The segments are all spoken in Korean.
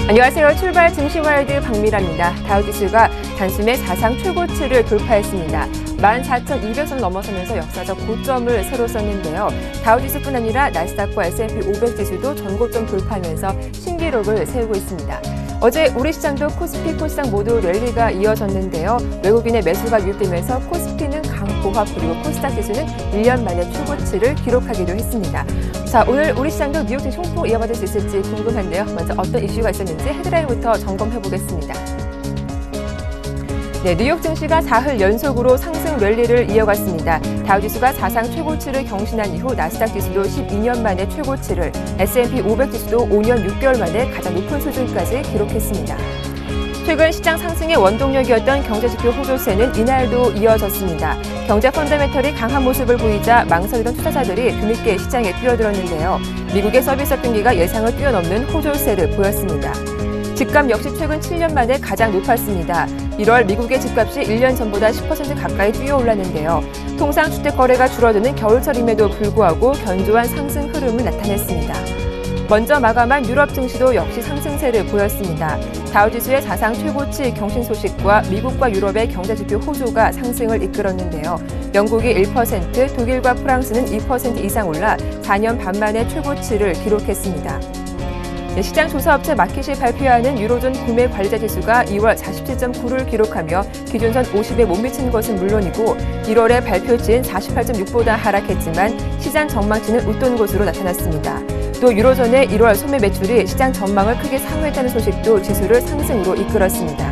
안녕하세요. 출발 증시와일드 박미라입니다. 다우지수가 단숨에 사상 최고치를 돌파했습니다. 14,200선 넘어서면서 역사적 고점을 새로 썼는데요. 다우지수뿐 아니라 나스닥과 S&P 500 지수도 전고점 돌파하면서 신기록을 세우고 있습니다. 어제 우리 시장도 코스피, 코스닥 모두 랠리가 이어졌는데요. 외국인의 매수가 유입되면서 코스피는 강보합 그리고 코스닥 지수는 1년 만에 최고치를 기록하기도 했습니다. 자, 오늘 우리 시장도 뉴욕 증시 홍보 이어받을 수 있을지 궁금한데요. 먼저 어떤 이슈가 있었는지 헤드라인부터 점검해보겠습니다. 네, 뉴욕 증시가 4흘 연속으로 상승 랠리를 이어갔습니다. 다우지수가 사상 최고치를 경신한 이후 나스닥 지수도 12년 만에 최고치를, S&P 500 지수도 5년 6개월 만에 가장 높은 수준까지 기록했습니다. 최근 시장 상승의 원동력이었던 경제지표 호조세는 이날도 이어졌습니다. 경제 펀더멘털이 강한 모습을 보이자 망설이던 투자자들이 뒤늦게 시장에 뛰어들었는데요. 미국의 서비스업 경기가 예상을 뛰어넘는 호조세를 보였습니다. 집값 역시 최근 7년 만에 가장 높았습니다. 1월 미국의 집값이 1년 전보다 10% 가까이 뛰어올랐는데요. 통상 주택 거래가 줄어드는 겨울철임에도 불구하고 견조한 상승 흐름을 나타냈습니다. 먼저 마감한 유럽 증시도 역시 상승세를 보였습니다. 다우지수의 사상 최고치 경신 소식과 미국과 유럽의 경제지표 호조가 상승을 이끌었는데요. 영국이 1%, 독일과 프랑스는 2% 이상 올라 4년 반 만에 최고치를 기록했습니다. 시장 조사업체 마켓이 발표하는 유로존 구매 관리자 지수가 2월 47.9를 기록하며 기준선 50에 못 미친 것은 물론이고 1월에 발표치인 48.6보다 하락했지만 시장 전망치는 웃돈 것으로 나타났습니다. 또 유로존의 1월 소매 매출이 시장 전망을 크게 상회했다는 소식도 지수를 상승으로 이끌었습니다.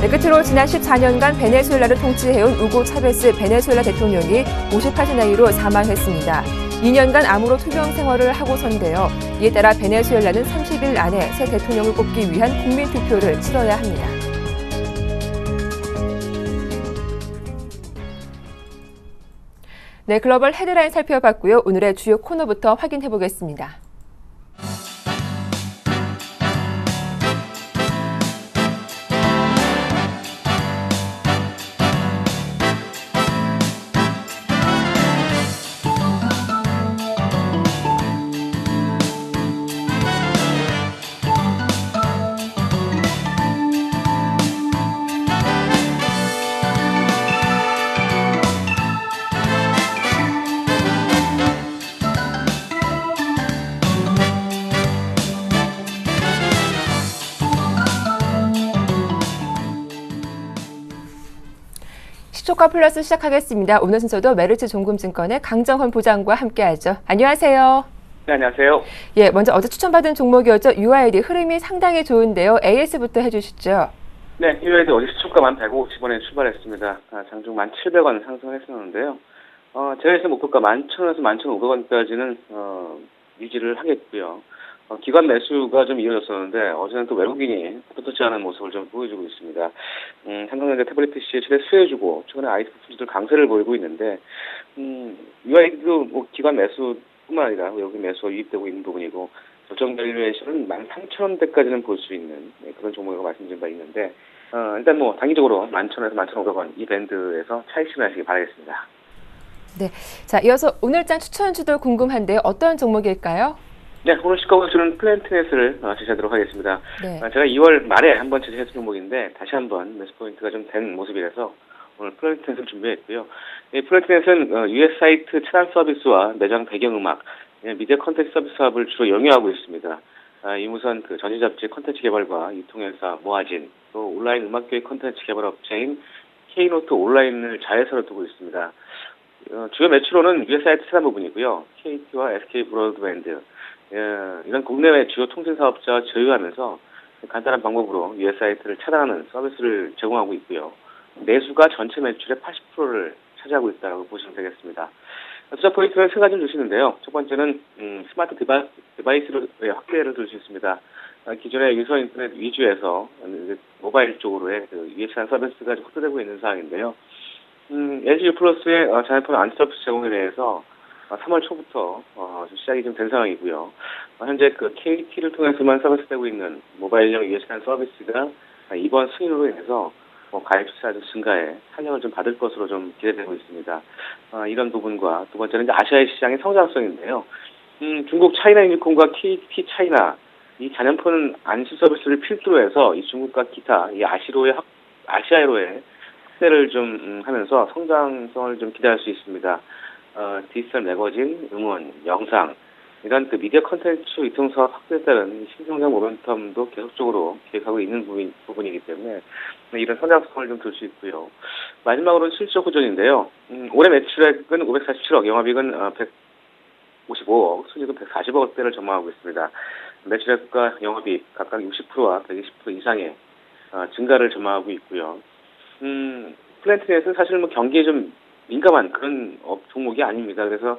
네, 끝으로 지난 14년간 베네수엘라를 통치해온 우고 차베스 베네수엘라 대통령이 58세 나이로 사망했습니다. 2년간 암으로 투병 생활을 하고선데요. 이에 따라 베네수엘라는 30일 안에 새 대통령을 뽑기 위한 국민투표를 치러야 합니다. 네, 글로벌 헤드라인 살펴봤고요. 오늘의 주요 코너부터 확인해 보겠습니다. 시초가 플러스 시작하겠습니다. 오늘 순서도 메리츠 종금증권의 강정헌 부장과 함께하죠. 안녕하세요. 네, 안녕하세요. 예, 먼저 어제 추천받은 종목이었죠. UID 흐름이 상당히 좋은데요. AS부터 해주시죠. 네, UID 어제 시초가 1,150원에 출발했습니다. 장중 1,700원 상승했었는데요. 제가 목표가 11,000원에서 11,500원까지는 유지를 하겠고요. 기관 매수가 좀 이어졌었는데 어제는 또 외국인이 붙지 않은 모습을 좀 보여주고 있습니다. 삼성전자 태블릿 PC에 최대 수혜주고 최근에 IT 부품들 강세를 보이고 있는데 UI도 기관 매수뿐만 아니라 외국인 매수가 유입되고 있는 부분이고 결정 밸류에이션은 13,000원대까지는 볼 수 있는 그런 종목이라고 말씀드린 바 있는데 일단 단기적으로 11,000원에서 11,500원 이 밴드에서 차익 실현하시기 바라겠습니다. 네, 자 이어서 오늘장 추천주도 궁금한데요. 어떤 종목일까요? 네, 오늘 시가가 주는 플랜트넷을 제시하도록 하겠습니다. 네. 제가 2월 말에 한번 제시했던 종목인데 다시 한번 매수 포인트가 좀 된 모습이라서 오늘 플랜트넷을 준비했고요. 이 플랜트넷은 US 사이트 차단 서비스와 매장 배경음악, 미디어 컨텐츠 서비스 사업을 주로 영위하고 있습니다. 이무선 전시잡지 컨텐츠 개발과 유통회사 모아진, 또 온라인 음악교육 컨텐츠 개발 업체인 K노트 온라인을 자회사로 두고 있습니다. 주요 매출원은 US 사이트 차단 부분이고요. KT와 SK 브로드밴드, 이런 국내외 주요 통신 사업자와 제휴하면서 간단한 방법으로 US 사이트를 차단하는 서비스를 제공하고 있고요. 매수가 전체 매출의 80%를 차지하고 있다고 보시면 되겠습니다. 투자 포인트는 세 가지를 주시는데요. 첫 번째는 스마트 디바이스를 확대를 줄 수 있습니다. 기존의 유선 인터넷 위주에서 모바일 쪽으로의 유해찬 서비스가 확대되고 있는 상황인데요. LG U+의 자연폰 안티 서비스 제공에 대해서 3월 초부터 시작이 좀 된 상황이고요. 현재 KT를 통해서만 서비스되고 있는 모바일용 유해찬 서비스가 이번 승인으로 인해서 가입자 증가에 탄력을 좀 받을 것으로 좀 기대되고 있습니다. 이런 부분과 두 번째는 이제 아시아의 시장의 성장성인데요. 중국 차이나 유니콘과 KT 차이나 이 단연포는 안심 서비스를 필두로 해서 이 중국과 기타 이 아시아로의 확대를 좀 하면서 성장성을 좀 기대할 수 있습니다. 디지털 매거진, 음원, 영상 이런 그 미디어 컨텐츠 유통사업 확대에 따른 신성장 모멘텀도 계속적으로 계획하고 있는 부분이기 때문에 이런 성장성을 좀 들 수 있고요. 마지막으로는 실적 호전인데요. 올해 매출액은 547억, 영업이익은 155억, 순이익은 140억대를 전망하고 있습니다. 매출액과 영업이익 각각 60%와 120% 이상의 증가를 전망하고 있고요. 플랜트넷은 사실 경기에 좀 민감한 그런 종목이 아닙니다. 그래서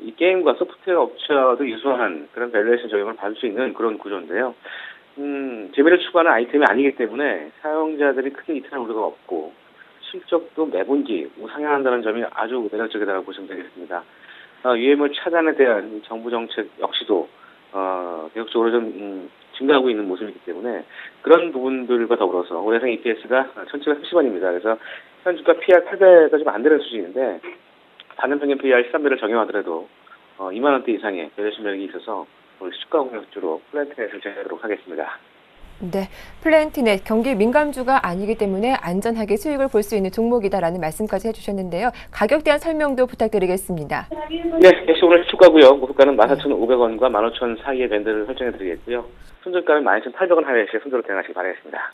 이 게임과 소프트웨어 업체와도 유사한 그런 밸류에이션 적용을 받을 수 있는 그런 구조인데요. 재미를 추구하는 아이템이 아니기 때문에 사용자들이 크게 이탈할 우려가 없고 실적도 매분기 우상향한다는 점이 아주 매력적이라고 보시면 되겠습니다. 유해물 차단에 대한 정부 정책 역시도 계속적으로 좀 증가하고 있는 모습이기 때문에 그런 부분들과 더불어서 올해생 EPS가 1,730원입니다. 그래서 현 주가 PR 8배가 좀 안 되는 수준인데 단연평균 PR 13배를 적용하더라도 2만 원대 이상의 밸류에이션 매력이 있어서 오늘 시가 공략주로 플랜트넷을 제외하도록 하겠습니다. 네, 플랜트넷 경기 민감주가 아니기 때문에 안전하게 수익을 볼 수 있는 종목이다라는 말씀까지 해주셨는데요. 가격 대한 설명도 부탁드리겠습니다. 네, 역시 오늘 주가고요. 목표가는 14,500원과 15,000원 사이의 밴드를 설정해드리겠고요. 손절가는 12,800원 하회시에 손절로 대응하시기 바라겠습니다.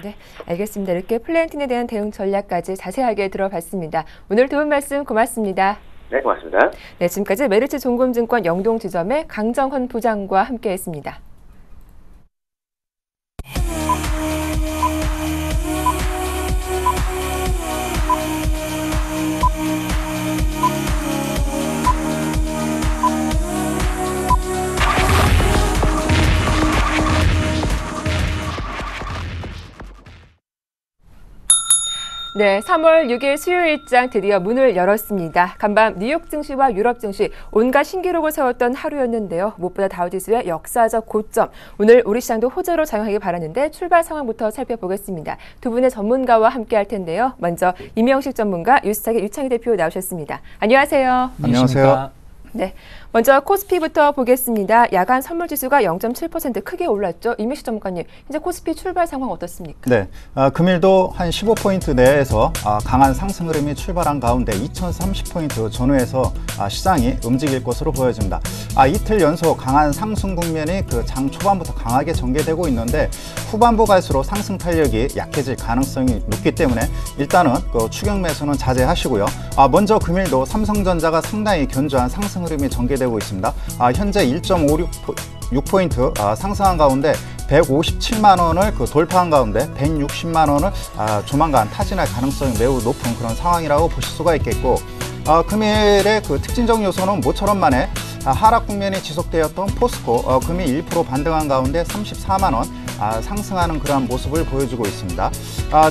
네, 알겠습니다. 이렇게 플랜트넷에 대한 대응 전략까지 자세하게 들어봤습니다. 오늘 도움 말씀 고맙습니다. 네, 고맙습니다. 네, 지금까지 메리츠 종금증권 영동지점의 강정헌 부장과 함께했습니다. 네, 3월 6일 수요일장 드디어 문을 열었습니다. 간밤 뉴욕 증시와 유럽 증시 온갖 신기록을 세웠던 하루였는데요. 무엇보다 다우지수의 역사적 고점. 오늘 우리 시장도 호재로 작용하길 바라는데 출발 상황부터 살펴보겠습니다. 두 분의 전문가와 함께할 텐데요. 먼저 임영식 전문가, 유스탁의 유창희 대표 나오셨습니다. 안녕하세요. 안녕하세요. 네, 먼저 코스피부터 보겠습니다. 야간 선물지수가 0.7% 크게 올랐죠. 임영식 전문가님, 현재 코스피 출발 상황 어떻습니까? 네, 금일도 한 15포인트 내에서 강한 상승 흐름이 출발한 가운데 2030포인트 전후에서 시장이 움직일 것으로 보여집니다. 이틀 연속 강한 상승 국면이 그 장 초반부터 강하게 전개되고 있는데 후반부 갈수록 상승 탄력이 약해질 가능성이 높기 때문에 일단은 그 추격 매수는 자제하시고요. 먼저 금일도 삼성전자가 상당히 견조한 상승 흐름이 전개되고 있습니다. 현재 1.56포인트 상승한 가운데 157만 원을 돌파한 가운데 160만 원을 조만간 타진할 가능성이 매우 높은 그런 상황이라고 보실 수가 있겠고, 금일의 그 특징적 요소는 모처럼 만에 하락 국면이 지속되었던 포스코 금일 1% 반등한 가운데 34만 원 상승하는 그러한 모습을 보여주고 있습니다.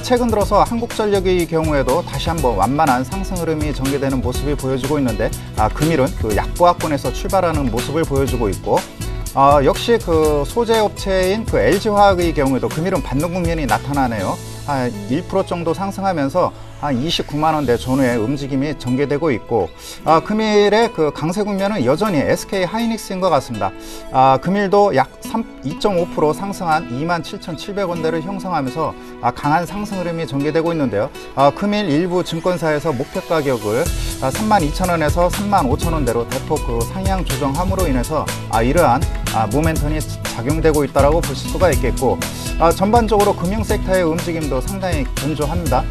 최근 들어서 한국전력의 경우에도 다시 한번 완만한 상승 흐름이 전개되는 모습이 보여주고 있는데 금일은 그 약보합권에서 출발하는 모습을 보여주고 있고, 역시 그 소재 업체인 그 LG화학의 경우에도 금일은 반등 국면이 나타나네요. 1% 정도 상승하면서 한 29만 원대 전후의 움직임이 전개되고 있고, 금일의 그 강세 국면은 여전히 SK 하이닉스인 것 같습니다. 금일도 약 2.5% 상승한 27,700원대를 형성하면서 강한 상승 흐름이 전개되고 있는데요. 금일 일부 증권사에서 목표 가격을 32,000원에서 35,000원대로 대폭 그 상향 조정함으로 인해서 이러한 모멘텀이 작용되고 있다고 보실 수가 있겠고, 전반적으로 금융 섹터의 움직임도 상당히 견조합니다.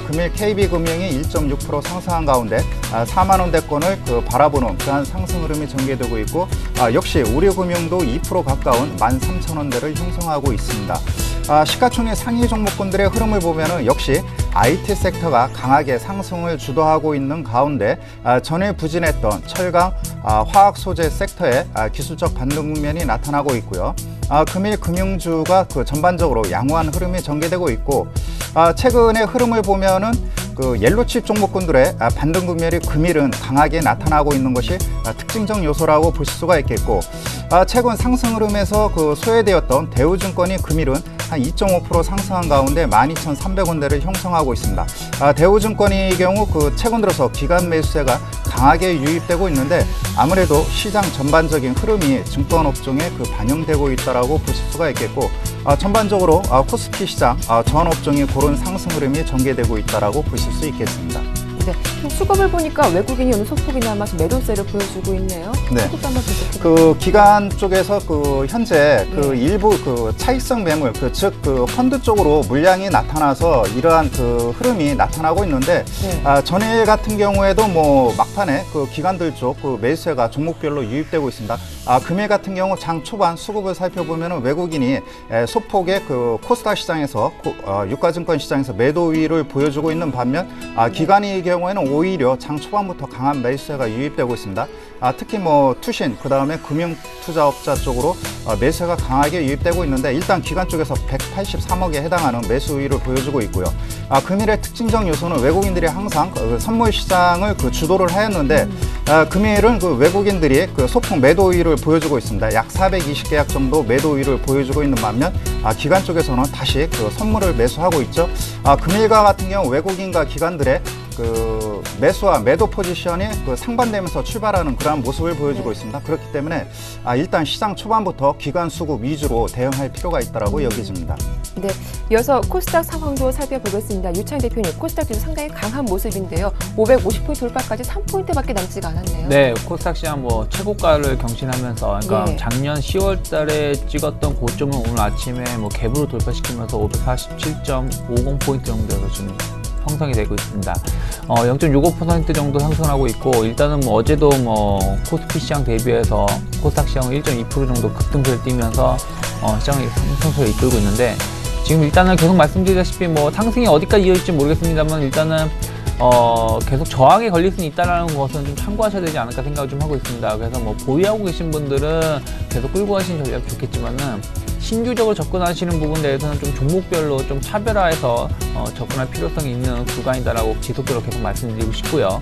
금일 KB금융이 1.6% 상승한 가운데 4만 원대권을 바라보는 그러한 상승 흐름이 전개되고 있고, 역시 우리금융도 2% 가까운 13,000원대를 형성하고 있습니다. 시가총액 상위 종목군들의 흐름을 보면은 역시 IT 섹터가 강하게 상승을 주도하고 있는 가운데 전일 부진했던 철강, 화학 소재 섹터의 기술적 반등 국면이 나타나고 있고요. 금일 금융주가 전반적으로 양호한 흐름이 전개되고 있고, 최근의 흐름을 보면은 그 옐로칩 종목군들의 반등 국면이 금일은 강하게 나타나고 있는 것이 특징적 요소라고 보실 수가 있겠고, 최근 상승 흐름에서 소외되었던 대우증권이 금일은 한 2.5% 상승한 가운데 12,300원대를 형성하고 있습니다. 대우증권의 경우 최근 들어서 기관 매수세가 강하게 유입되고 있는데 아무래도 시장 전반적인 흐름이 증권 업종에 반영되고 있다라고 보실 수가 있겠고, 전반적으로 코스피 시장 전 업종이 그런 상승 흐름이 전개되고 있다라고 보실 수 있겠습니다. 네, 수급을 보니까 외국인이 오늘 소폭이나마 매도세를 보여주고 있네요. 네. 기관 쪽에서 현재 일부 차익성 매물, 즉 펀드 쪽으로 물량이 나타나서 이러한 흐름이 나타나고 있는데, 네. 전일 같은 경우에도 막판에 기관들 쪽 매수세가 종목별로 유입되고 있습니다. 금일 같은 경우 장 초반 수급을 살펴보면 외국인이 소폭의 코스닥 시장에서 유가증권 시장에서 매도 우위를 보여주고 있는 반면 기관이 경우에는 오히려 장 초반부터 강한 매수세가 유입되고 있습니다. 특히 투신, 그 다음에 금융투자업자 쪽으로 매수세가 강하게 유입되고 있는데, 일단 기관 쪽에서 183억에 해당하는 매수 우위를 보여주고 있고요. 금일의 특징적 요소는 외국인들이 항상 선물 시장을 주도를 하였는데, 금일은 외국인들이 소폭 매도 우위를 보여주고 있습니다. 약 420계약 정도 매도 우위를 보여주고 있는 반면 기관 쪽에서는 다시 선물을 매수하고 있죠. 금일과 같은 경우 외국인과 기관들의 매수와 매도 포지션이 상반되면서 출발하는 그러한 모습을 보여주고 있습니다. 그렇기 때문에 일단 시장 초반부터 기관 수급 위주로 대응할 필요가 있다고 여겨집니다. 네, 이어서 코스닥 상황도 살펴보겠습니다. 유창 대표님, 코스닥 지수 상당히 강한 모습인데요. 550포인트 돌파까지 3포인트밖에 남지가 않았네요. 네, 코스닥 시장 최고가를 경신하면서, 그러니까 예. 작년 10월달에 찍었던 고점을 오늘 아침에 갭으로 돌파시키면서 547.50포인트 정도에서 지금 형성이 되고 있습니다. 0.65% 정도 상승하고 있고, 일단은 어제도 코스피 시장 대비해서 코스닥 시장은 1.2% 정도 급등세를 띄면서 시장의 상승세를 이끌고 있는데, 지금 일단은 계속 말씀드리다시피 상승이 어디까지 이어질지 모르겠습니다만, 일단은 계속 저항에 걸릴 수는 있다는 것은 좀 참고하셔야 되지 않을까 생각을 좀 하고 있습니다. 그래서 보유하고 계신 분들은 계속 끌고 가시는 전략 좋겠지만은, 신규적으로 접근하시는 부분에 대해서는 좀 종목별로 좀 차별화해서 접근할 필요성이 있는 구간이다라고 지속적으로 계속 말씀드리고 싶고요.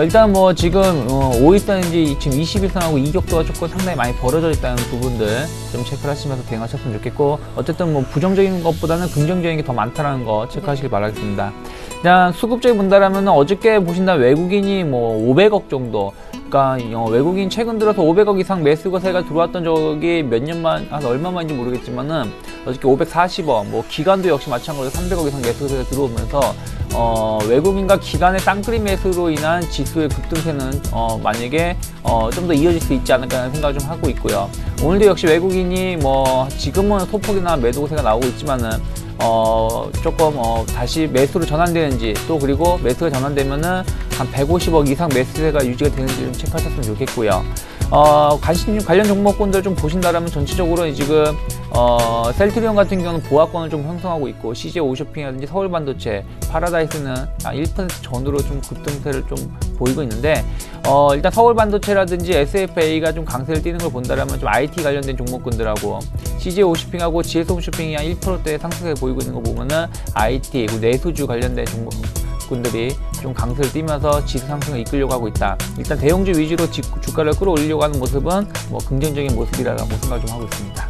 일단 지금 5일선인지 지금 20일선하고 이격도가 조금 상당히 많이 벌어져 있다는 부분들 좀 체크를 하시면서 대응하셨으면 좋겠고, 어쨌든 부정적인 것보다는 긍정적인 게 더 많다는 거 체크하시길 바라겠습니다. 그냥 수급적인 본다라면 어저께 보신다면 외국인이 500억 정도, 그러니까 외국인 최근 들어서 500억 이상 매수 거세가 들어왔던 적이 몇 년만, 얼마만인지 모르겠지만은 어저께 540억, 기관도 역시 마찬가지로 300억 이상 매수 거세가 들어오면서 외국인과 기관의 쌍끌이 매수로 인한 지수의 급등세는 만약에 좀 더 이어질 수 있지 않을까 하는 생각을 좀 하고 있고요. 오늘도 역시 외국인이 지금은 소폭이나 매도 거세가 나오고 있지만은 조금 다시 매수로 전환되는지, 또 그리고 매수가 전환되면은 한 150억 이상 매수세가 유지가 되는지 좀 체크하셨으면 좋겠고요. 관련 종목군들 좀 보신다라면 전체적으로 지금 셀트리온 같은 경우는 보합권을 좀 형성하고 있고, CJ 오쇼핑이라든지 서울반도체, 파라다이스는 1% 전후로 좀 급등세를 좀 보이고 있는데, 일단 서울반도체라든지 SFA가 좀 강세를 띠는 걸 본다라면 좀 IT 관련된 종목군들하고 CJ 오쇼핑하고 GS홈쇼핑이 한 1%대 상승세를 보이고 있는 거 보면은 IT, 내수주 관련된 종목군들이 좀 강세를 띠면서 지수 상승을 이끌려고 하고 있다. 일단 대형주 위주로 주가를 끌어올리려고 하는 모습은 긍정적인 모습이라고 생각을 좀 하고 있습니다.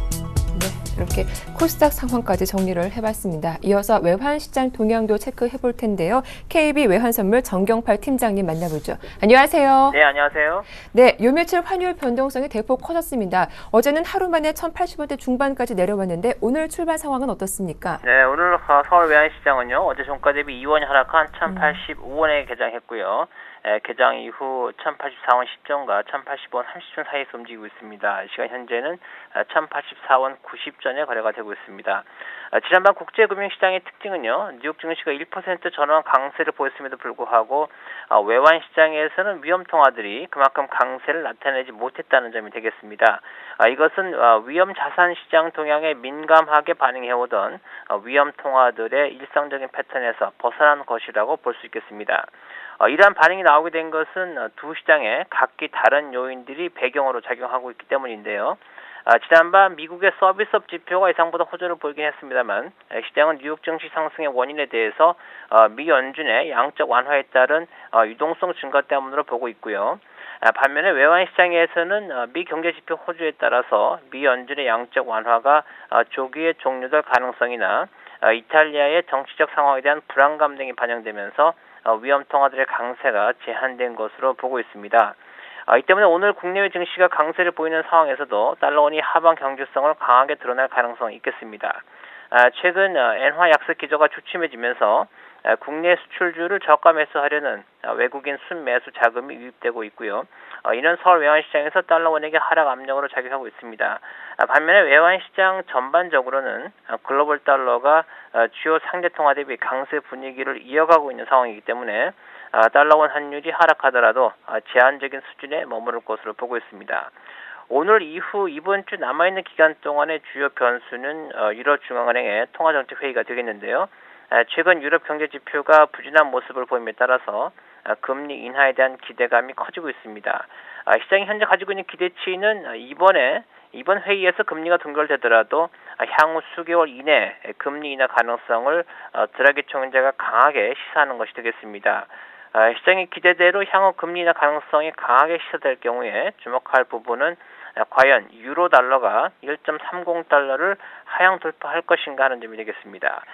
네, 이렇게 코스닥 상황까지 정리를 해봤습니다. 이어서 외환시장 동향도 체크해볼 텐데요. KB 외환선물 정경팔 팀장님 만나보죠. 안녕하세요. 네, 안녕하세요. 네, 요 며칠 환율 변동성이 대폭 커졌습니다. 어제는 하루 만에 1,080원대 중반까지 내려왔는데 오늘 출발 상황은 어떻습니까? 네, 오늘 서울 외환시장은요, 어제 종가 대비 2원이 하락한 1,085원에 개장했고요. 개장 이후 1,084원 10전과 1,080원 30전 사이에서 움직이고 있습니다. 시간 현재는 1,084원 90전에 거래가 되고 있습니다. 지난밤 국제금융시장의 특징은요, 뉴욕 증시가 1% 전원 강세를 보였음에도 불구하고 외환시장에서는 위험통화들이 그만큼 강세를 나타내지 못했다는 점이 되겠습니다. 이것은 위험자산시장 동향에 민감하게 반응해오던 위험통화들의 일상적인 패턴에서 벗어난 것이라고 볼 수 있겠습니다. 이러한 반응이 나오게 된 것은 두 시장에 각기 다른 요인들이 배경으로 작용하고 있기 때문인데요. 지난밤 미국의 서비스업 지표가 예상보다 호조를 보이긴 했습니다만, 시장은 뉴욕 증시 상승의 원인에 대해서 미 연준의 양적 완화에 따른 유동성 증가 때문으로 보고 있고요. 반면에 외환 시장에서는 미 경제 지표 호조에 따라서 미 연준의 양적 완화가 조기에 종료될 가능성이나 이탈리아의 정치적 상황에 대한 불안감 등이 반영되면서 위험 통화들의 강세가 제한된 것으로 보고 있습니다. 이 때문에 오늘 국내외 증시가 강세를 보이는 상황에서도 달러원이 하방 경주성을 강하게 드러낼 가능성이 있겠습니다. 최근 엔화 약세 기조가 주춤해지면서 국내 수출주를 저가 매수하려는 외국인 순매수 자금이 유입되고 있고요. 이는 서울 외환시장에서 달러원에게 하락 압력으로 작용하고 있습니다. 반면에 외환시장 전반적으로는 글로벌 달러가 주요 상대통화 대비 강세 분위기를 이어가고 있는 상황이기 때문에 달러원 환율이 하락하더라도 제한적인 수준에 머무를 것으로 보고 있습니다. 오늘 이후 이번 주 남아있는 기간 동안의 주요 변수는 유럽중앙은행의 통화정책회의가 되겠는데요. 최근 유럽 경제 지표가 부진한 모습을 보임에 따라서 금리 인하에 대한 기대감이 커지고 있습니다. 시장이 현재 가지고 있는 기대치는 이번 회의에서 금리가 동결되더라도 향후 수개월 이내 금리 인하 가능성을 드라기 총재가 강하게 시사하는 것이 되겠습니다. 시장의 기대대로 향후 금리 인하 가능성이 강하게 시사될 경우에 주목할 부분은 과연 유로 달러가 1.30달러를 하향 돌파할 것인가 하는 점이 되겠습니다.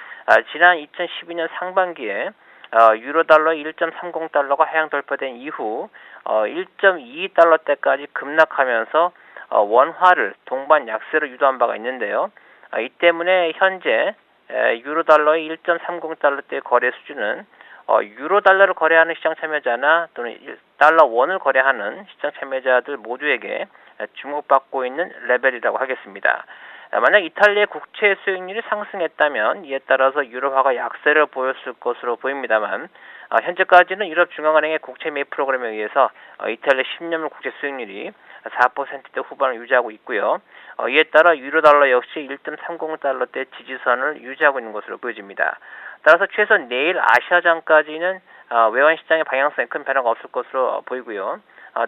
지난 2012년 상반기에 유로 달러 1.30달러가 하향 돌파된 이후 1.22달러대까지 급락하면서 원화를 동반 약세로 유도한 바가 있는데요. 이 때문에 현재 유로 달러의 1.30달러대의 거래 수준은 유로 달러를 거래하는 시장 참여자나 또는 달러 원을 거래하는 시장 참여자들 모두에게 주목받고 있는 레벨이라고 하겠습니다. 만약 이탈리아의 국채 수익률이 상승했다면 이에 따라서 유로화가 약세를 보였을 것으로 보입니다만 현재까지는 유럽중앙은행의 국채 매입 프로그램에 의해서 이탈리아 10년물 국채 수익률이 4%대 후반을 유지하고 있고요. 이에 따라 유로 달러 역시 1.30달러대 지지선을 유지하고 있는 것으로 보여집니다. 따라서 최소한 내일 아시아장까지는 외환시장의 방향성에 큰 변화가 없을 것으로 보이고요.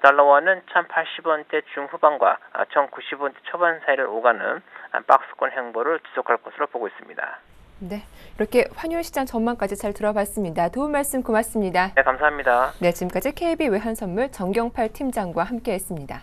달러원은 1,080원대 중후반과 1,090원대 초반 사이를 오가는 박스권 행보를 지속할 것으로 보고 있습니다. 네, 이렇게 환율 시장 전망까지 잘 들어봤습니다. 도움 말씀 고맙습니다. 네, 감사합니다. 네, 지금까지 KB 외환선물 정경팔 팀장과 함께했습니다.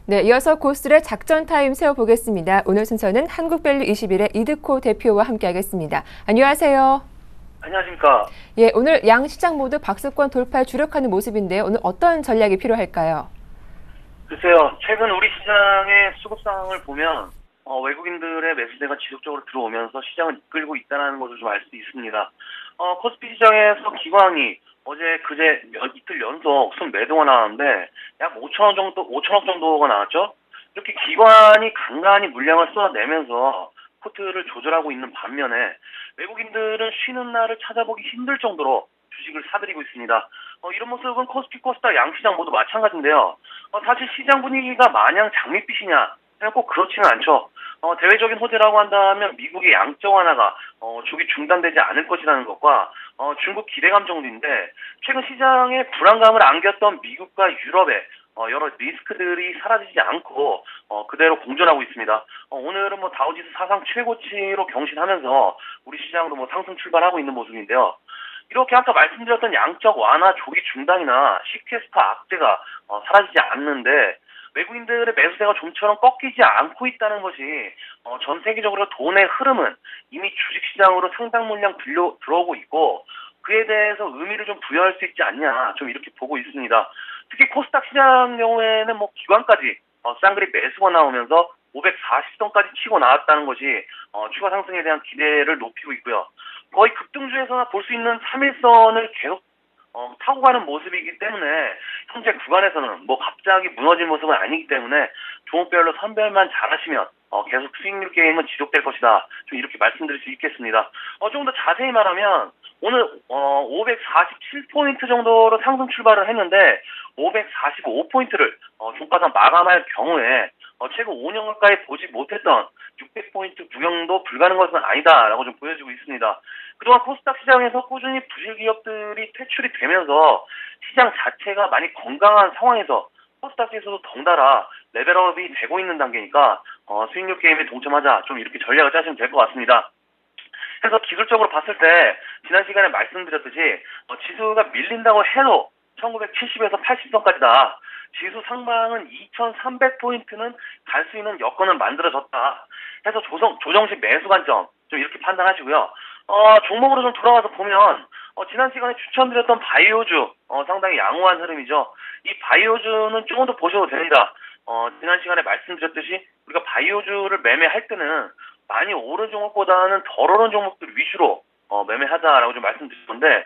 네, 이어서 고스의 작전 타임 세워보겠습니다. 오늘 순서는 한국밸류 21의 이드코 대표와 함께하겠습니다. 안녕하세요. 안녕하십니까. 예, 오늘 양 시장 모두 박스권 돌파에 주력하는 모습인데요. 오늘 어떤 전략이 필요할까요? 글쎄요, 최근 우리 시장의 수급 상황을 보면 외국인들의 매수세가 지속적으로 들어오면서 시장을 이끌고 있다는 것을 좀 알 수 있습니다. 코스피 시장에서 기관이 어제 그제 이틀 연속 순 매도가 나왔는데 약 5천억 정도가 나왔죠. 이렇게 기관이 간간히 물량을 쏟아내면서 포트를 조절하고 있는 반면에 외국인들은 쉬는 날을 찾아보기 힘들 정도로 주식을 사들이고 있습니다. 이런 모습은 코스피, 코스닥 양시장 모두 마찬가지인데요. 사실 시장 분위기가 마냥 장밋빛이냐? 꼭 그렇지는 않죠. 대외적인 호재라고 한다면 미국의 양적 완화가 조기 중단되지 않을 것이라는 것과 중국 기대감 정도인데 최근 시장에 불안감을 안겼던 미국과 유럽의 여러 리스크들이 사라지지 않고 그대로 공존하고 있습니다. 오늘은 다우지수 사상 최고치로 경신하면서 우리 시장으로 상승 출발하고 있는 모습인데요. 이렇게 아까 말씀드렸던 양적 완화 조기 중단이나 시퀘스타 악재가 사라지지 않는데 외국인들의 매수세가 좀처럼 꺾이지 않고 있다는 것이 전 세계적으로 돈의 흐름은 이미 주식시장으로 상당 물량 들어오고 있고 그에 대해서 의미를 좀 부여할 수 있지 않냐 좀 이렇게 보고 있습니다. 특히 코스닥 시장 경우에는 기관까지 쌍그리 매수가 나오면서 540선까지 치고 나왔다는 것이 추가 상승에 대한 기대를 높이고 있고요. 거의 급등주에서나 볼 수 있는 3일선을 계속 타고 가는 모습이기 때문에 현재 구간에서는 갑자기 무너질 모습은 아니기 때문에 종목별로 선별만 잘하시면 계속 수익률 게임은 지속될 것이다. 좀 이렇게 말씀드릴 수 있겠습니다. 좀 더 자세히 말하면 오늘 547포인트 정도로 상승 출발을 했는데 545포인트를 종가상 마감할 경우에 최근 5년 가까이 보지 못했던 600포인트 구경도 불가능한 것은 아니다라고 좀 보여지고 있습니다. 그동안 코스닥 시장에서 꾸준히 부실 기업들이 퇴출이 되면서 시장 자체가 많이 건강한 상황에서 코스닥에서도 덩달아 레벨업이 되고 있는 단계니까 수익률 게임에 동참하자. 좀 이렇게 전략을 짜시면 될 것 같습니다. 그래서 기술적으로 봤을 때 지난 시간에 말씀드렸듯이 지수가 밀린다고 해도 1970에서 80선까지다. 지수 상방은 2300포인트는 갈 수 있는 여건은 만들어졌다. 해서 조정식 매수 관점 좀 이렇게 판단하시고요. 종목으로 좀 돌아와서 보면 지난 시간에 추천드렸던 바이오주 상당히 양호한 흐름이죠. 이 바이오주는 조금 더 보셔도 됩니다. 지난 시간에 말씀드렸듯이 우리가 바이오주를 매매할 때는 많이 오른 종목보다는 덜 오른 종목들 위주로 매매하자라고 좀 말씀드렸는데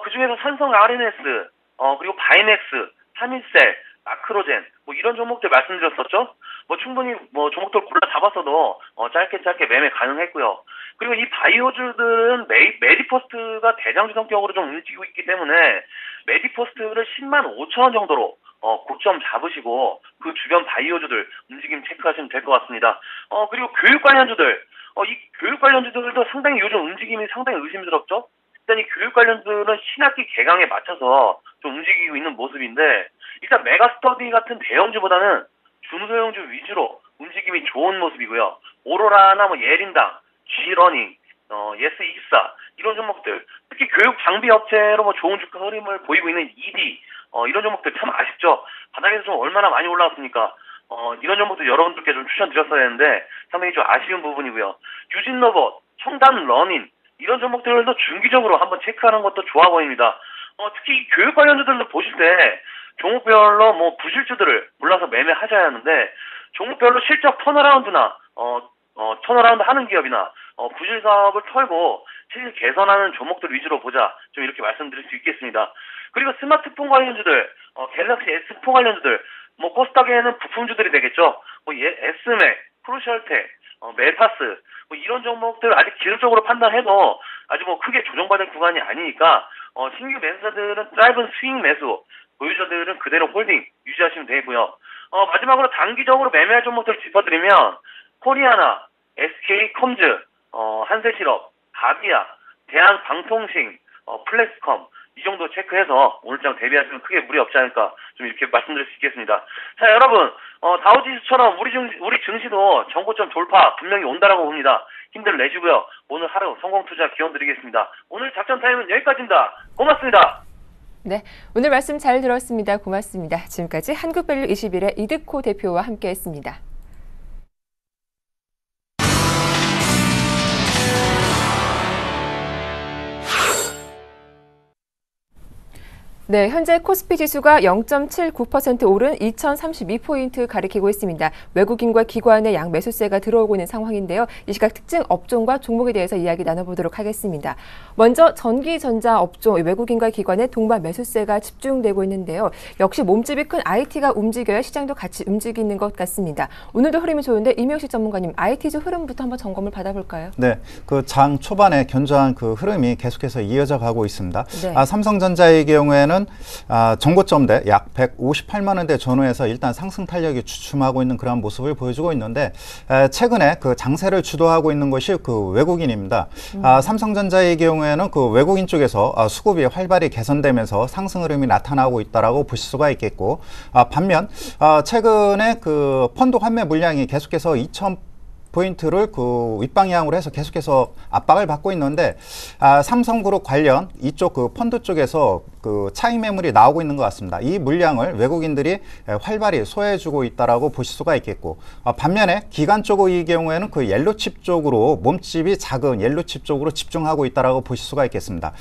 그 중에서 삼성 RNS 그리고 바이넥스, 삼일셀, 마크로젠 이런 종목들 말씀드렸었죠. 충분히 종목들 골라 잡았어도 짧게 매매 가능했고요. 그리고 이 바이오주들은 메디포스트가 대장주 성격으로 좀 움직이고 있기 때문에 메디포스트를 10만 5천 원 정도로 고점 잡으시고 그 주변 바이오주들 움직임 체크하시면 될 것 같습니다. 그리고 교육 관련주들 이 교육 관련주들도 상당히 요즘 움직임이 상당히 의심스럽죠. 일단 이 교육 관련주들은 신학기 개강에 맞춰서 좀 움직이고 있는 모습인데 일단 메가스터디 같은 대형주보다는 중소형주 위주로 움직임이 좋은 모습이고요. 오로라나 예린당, G러닝, 예스24 이런 종목들 특히 교육 장비 업체로 좋은 주가 흐름을 보이고 있는 ED 이런 종목들 참 아쉽죠. 바닥에서 좀 얼마나 많이 올라왔습니까? 이런 종목들 여러분들께 좀 추천드렸어야 했는데 상당히 좀 아쉬운 부분이고요. 유진로봇, 청담러닝 이런 종목들도 중기적으로 한번 체크하는 것도 좋아 보입니다. 특히 교육 관련주들도 보실 때 종목별로 부실주들을 몰라서 매매하셔야 하는데 종목별로 실적 턴어라운드나 턴어라운드 하는 기업이나 부실 사업을 털고 실질 개선하는 종목들 위주로 보자. 좀 이렇게 말씀드릴 수 있겠습니다. 그리고 스마트폰 관련주들, 갤럭시 S4 관련주들, 코스닥에는 부품주들이 되겠죠. 에스맥, 크루셜텍, 메타스 이런 종목들 아직 기술적으로 판단해도 아직 크게 조정받을 구간이 아니니까 신규 매수자들은 짧은 스윙 매수, 보유자들은 그대로 홀딩 유지하시면 되고요. 마지막으로 단기적으로 매매할 종목들 짚어드리면 코리아나, SK컴즈, 한세실업, 가비아, 대한방통신, 플렉스컴 이 정도 체크해서 오늘장 대비하시면 크게 무리 없지 않을까 좀 이렇게 말씀드릴 수 있겠습니다. 자 여러분 다우지수처럼 우리 증시도 정고점 돌파 분명히 온다라고 봅니다. 힘들 내시고요. 오늘 하루 성공 투자 기원 드리겠습니다. 오늘 작전 타임은 여기까지입니다. 고맙습니다. 네, 오늘 말씀 잘 들었습니다. 고맙습니다. 지금까지 한국밸류 21의 이득호 대표와 함께했습니다. 네, 현재 코스피 지수가 0.79% 오른 2032포인트 가리키고 있습니다. 외국인과 기관의 양 매수세가 들어오고 있는 상황인데요. 이 시각 특징 업종과 종목에 대해서 이야기 나눠보도록 하겠습니다. 먼저 전기전자 업종, 외국인과 기관의 동반 매수세가 집중되고 있는데요. 역시 몸집이 큰 IT가 움직여야 시장도 같이 움직이는 것 같습니다. 오늘도 흐름이 좋은데 이명식 전문가님, IT주 흐름부터 한번 점검을 받아볼까요? 네, 그 장 초반에 견조한 그 흐름이 계속해서 이어져 가고 있습니다. 네. 삼성전자의 경우에는 전고점대 약 158만 원대 전후에서 일단 상승 탄력이 주춤하고 있는 그런 모습을 보여주고 있는데 최근에 그 장세를 주도하고 있는 것이 그 외국인입니다. 삼성전자의 경우에는 그 외국인 쪽에서 수급이 활발히 개선되면서 상승 흐름이 나타나고 있다라고 보실 수가 있겠고 반면 최근에 그 펀드 환매 물량이 계속해서 2,000포인트를 그 윗방향으로 해서 계속해서 압박을 받고 있는데 삼성그룹 관련 이쪽 그 펀드 쪽에서 그 차익 매물이 나오고 있는 것 같습니다. 이 물량을 외국인들이 활발히 소화해주고 있다라고 보실 수가 있겠고 반면에 기관 쪽의 경우에는 그 옐로칩 쪽으로 몸집이 작은 옐로칩 쪽으로 집중하고 있다라고 보실 수가 있겠습니다.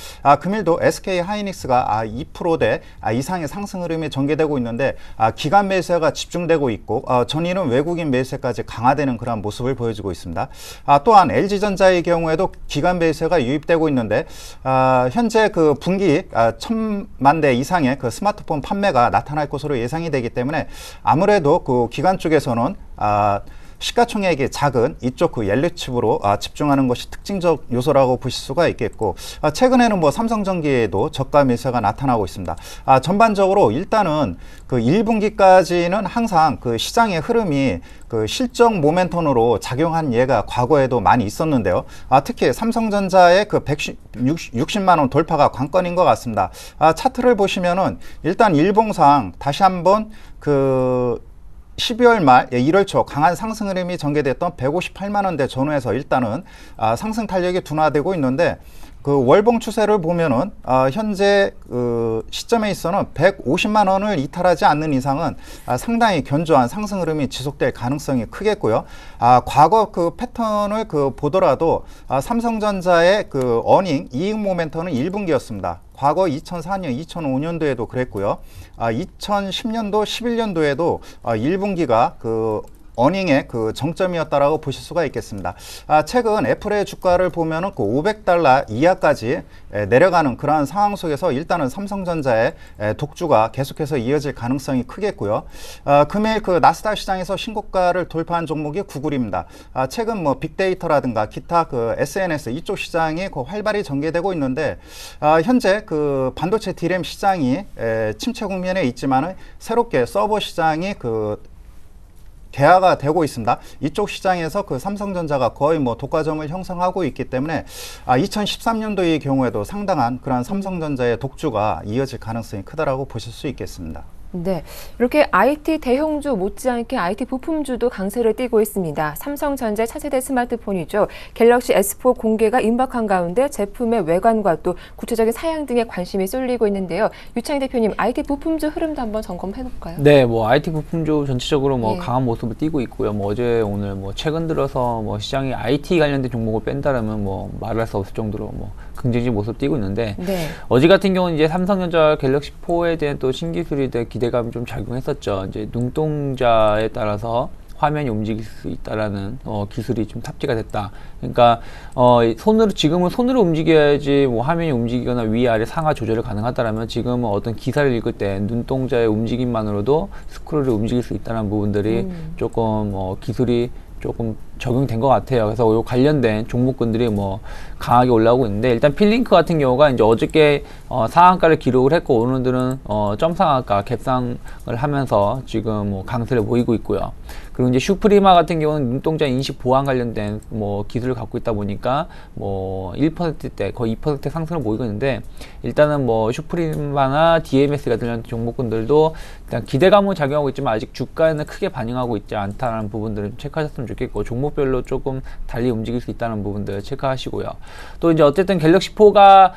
금일도 SK 하이닉스가 2%대 이상의 상승 흐름이 전개되고 있는데 기관 매수가 집중되고 있고 전일은 외국인 매수까지 강화되는 그런 모습을 보여주고 있습니다. 또한 LG전자의 경우에도 기관 매수가 유입되고 있는데 현재 그 분기 1,000만 대 이상의 그 스마트폰 판매가 나타날 것으로 예상이 되기 때문에 아무래도 그 기관 쪽에서는 시가총액이 작은 이쪽 그 옐로칩으로 집중하는 것이 특징적 요소라고 보실 수가 있겠고 최근에는 뭐 삼성전기에도 저가 매수가 나타나고 있습니다. 전반적으로 일단은 그 1분기까지는 항상 그 시장의 흐름이 그 실적 모멘텀으로 작용한 예가 과거에도 많이 있었는데요. 특히 삼성전자의 그 160만 원 돌파가 관건인 것 같습니다. 차트를 보시면은 일단 일봉상 다시 한번 그 12월 말 1월 초 강한 상승 흐름이 전개됐던 158만 원대 전후에서 일단은 상승 탄력이 둔화되고 있는데 그 월봉 추세를 보면은 현재 시점에 있어는 150만 원을 이탈하지 않는 이상은 상당히 견조한 상승 흐름이 지속될 가능성이 크겠고요. 과거 그 패턴을 보더라도 삼성전자의 그 어닝 이익 모멘텀은 1분기였습니다. 과거 2004년, 2005년도에도 그랬고요. 2010년도, 11년도에도 1분기가 그 어닝의 그 정점이었다라고 보실 수가 있겠습니다. 최근 애플의 주가를 보면은 그 $500 이하까지 내려가는 그러한 상황 속에서 일단은 삼성전자의 독주가 계속해서 이어질 가능성이 크겠고요. 금일 그 나스닥 시장에서 신고가를 돌파한 종목이 구글입니다. 최근 뭐 빅데이터라든가 기타 그 SNS 이쪽 시장이 그 활발히 전개되고 있는데 현재 그 반도체 DRAM 시장이 침체 국면에 있지만은 새롭게 서버 시장이 그 개화가 되고 있습니다. 이쪽 시장에서 그 삼성전자가 거의 뭐 독과점을 형성하고 있기 때문에 2013년도의 경우에도 상당한 그런 삼성전자의 독주가 이어질 가능성이 크다라고 보실 수 있겠습니다. 네, 이렇게 IT 대형주 못지않게 IT 부품주도 강세를 띠고 있습니다. 삼성전자 차세대 스마트폰이죠. 갤럭시 S4 공개가 임박한 가운데 제품의 외관과 또 구체적인 사양 등에 관심이 쏠리고 있는데요. 유창희 대표님, IT 부품주 흐름도 한번 점검해 볼까요? 네, 뭐 IT 부품주 전체적으로 뭐 강한 모습을 띠고 있고요. 뭐 어제 오늘 뭐 최근 들어서 뭐 시장이 IT 관련된 종목을 뺀다라면 뭐 말할 수 없을 정도로 뭐 긍정적인 모습을 띠고 있는데 어제 같은 경우는 이제 삼성전자 갤럭시 4에 대한 또 신기술에 대한 기대감이 좀 작용했었죠. 이제 눈동자에 따라서 화면이 움직일 수 있다라는 기술이 좀 탑재가 됐다. 그러니까 지금은 손으로 움직여야지 뭐 화면이 움직이거나 위아래 상하 조절이 가능하다라면 지금은 어떤 기사를 읽을 때 눈동자의 움직임만으로도 스크롤을 움직일 수 있다는 부분들이 조금 기술이 조금 적용된 것 같아요. 그래서 요 관련된 종목군들이 뭐 강하게 올라오고 있는데 일단 필링크 같은 경우가 이제 어저께 상한가를 기록을 했고 오늘들은 점상한가 갭상을 하면서 지금 뭐 강세를 보이고 있고요. 그리고 이제 슈프리마 같은 경우는 눈동자 인식 보안 관련된 뭐 기술을 갖고 있다 보니까 뭐 1%대 거의 2% 상승을 보이고 있는데 일단은 뭐 슈프리마나 DMS 같은 종목군들도 일단 기대감은 작용하고 있지만 아직 주가에는 크게 반영하고 있지 않다는 부분들을 체크하셨으면 좋겠고 종목별로 조금 달리 움직일 수 있다는 부분들 체크하시고요. 또 이제 어쨌든 갤럭시 4가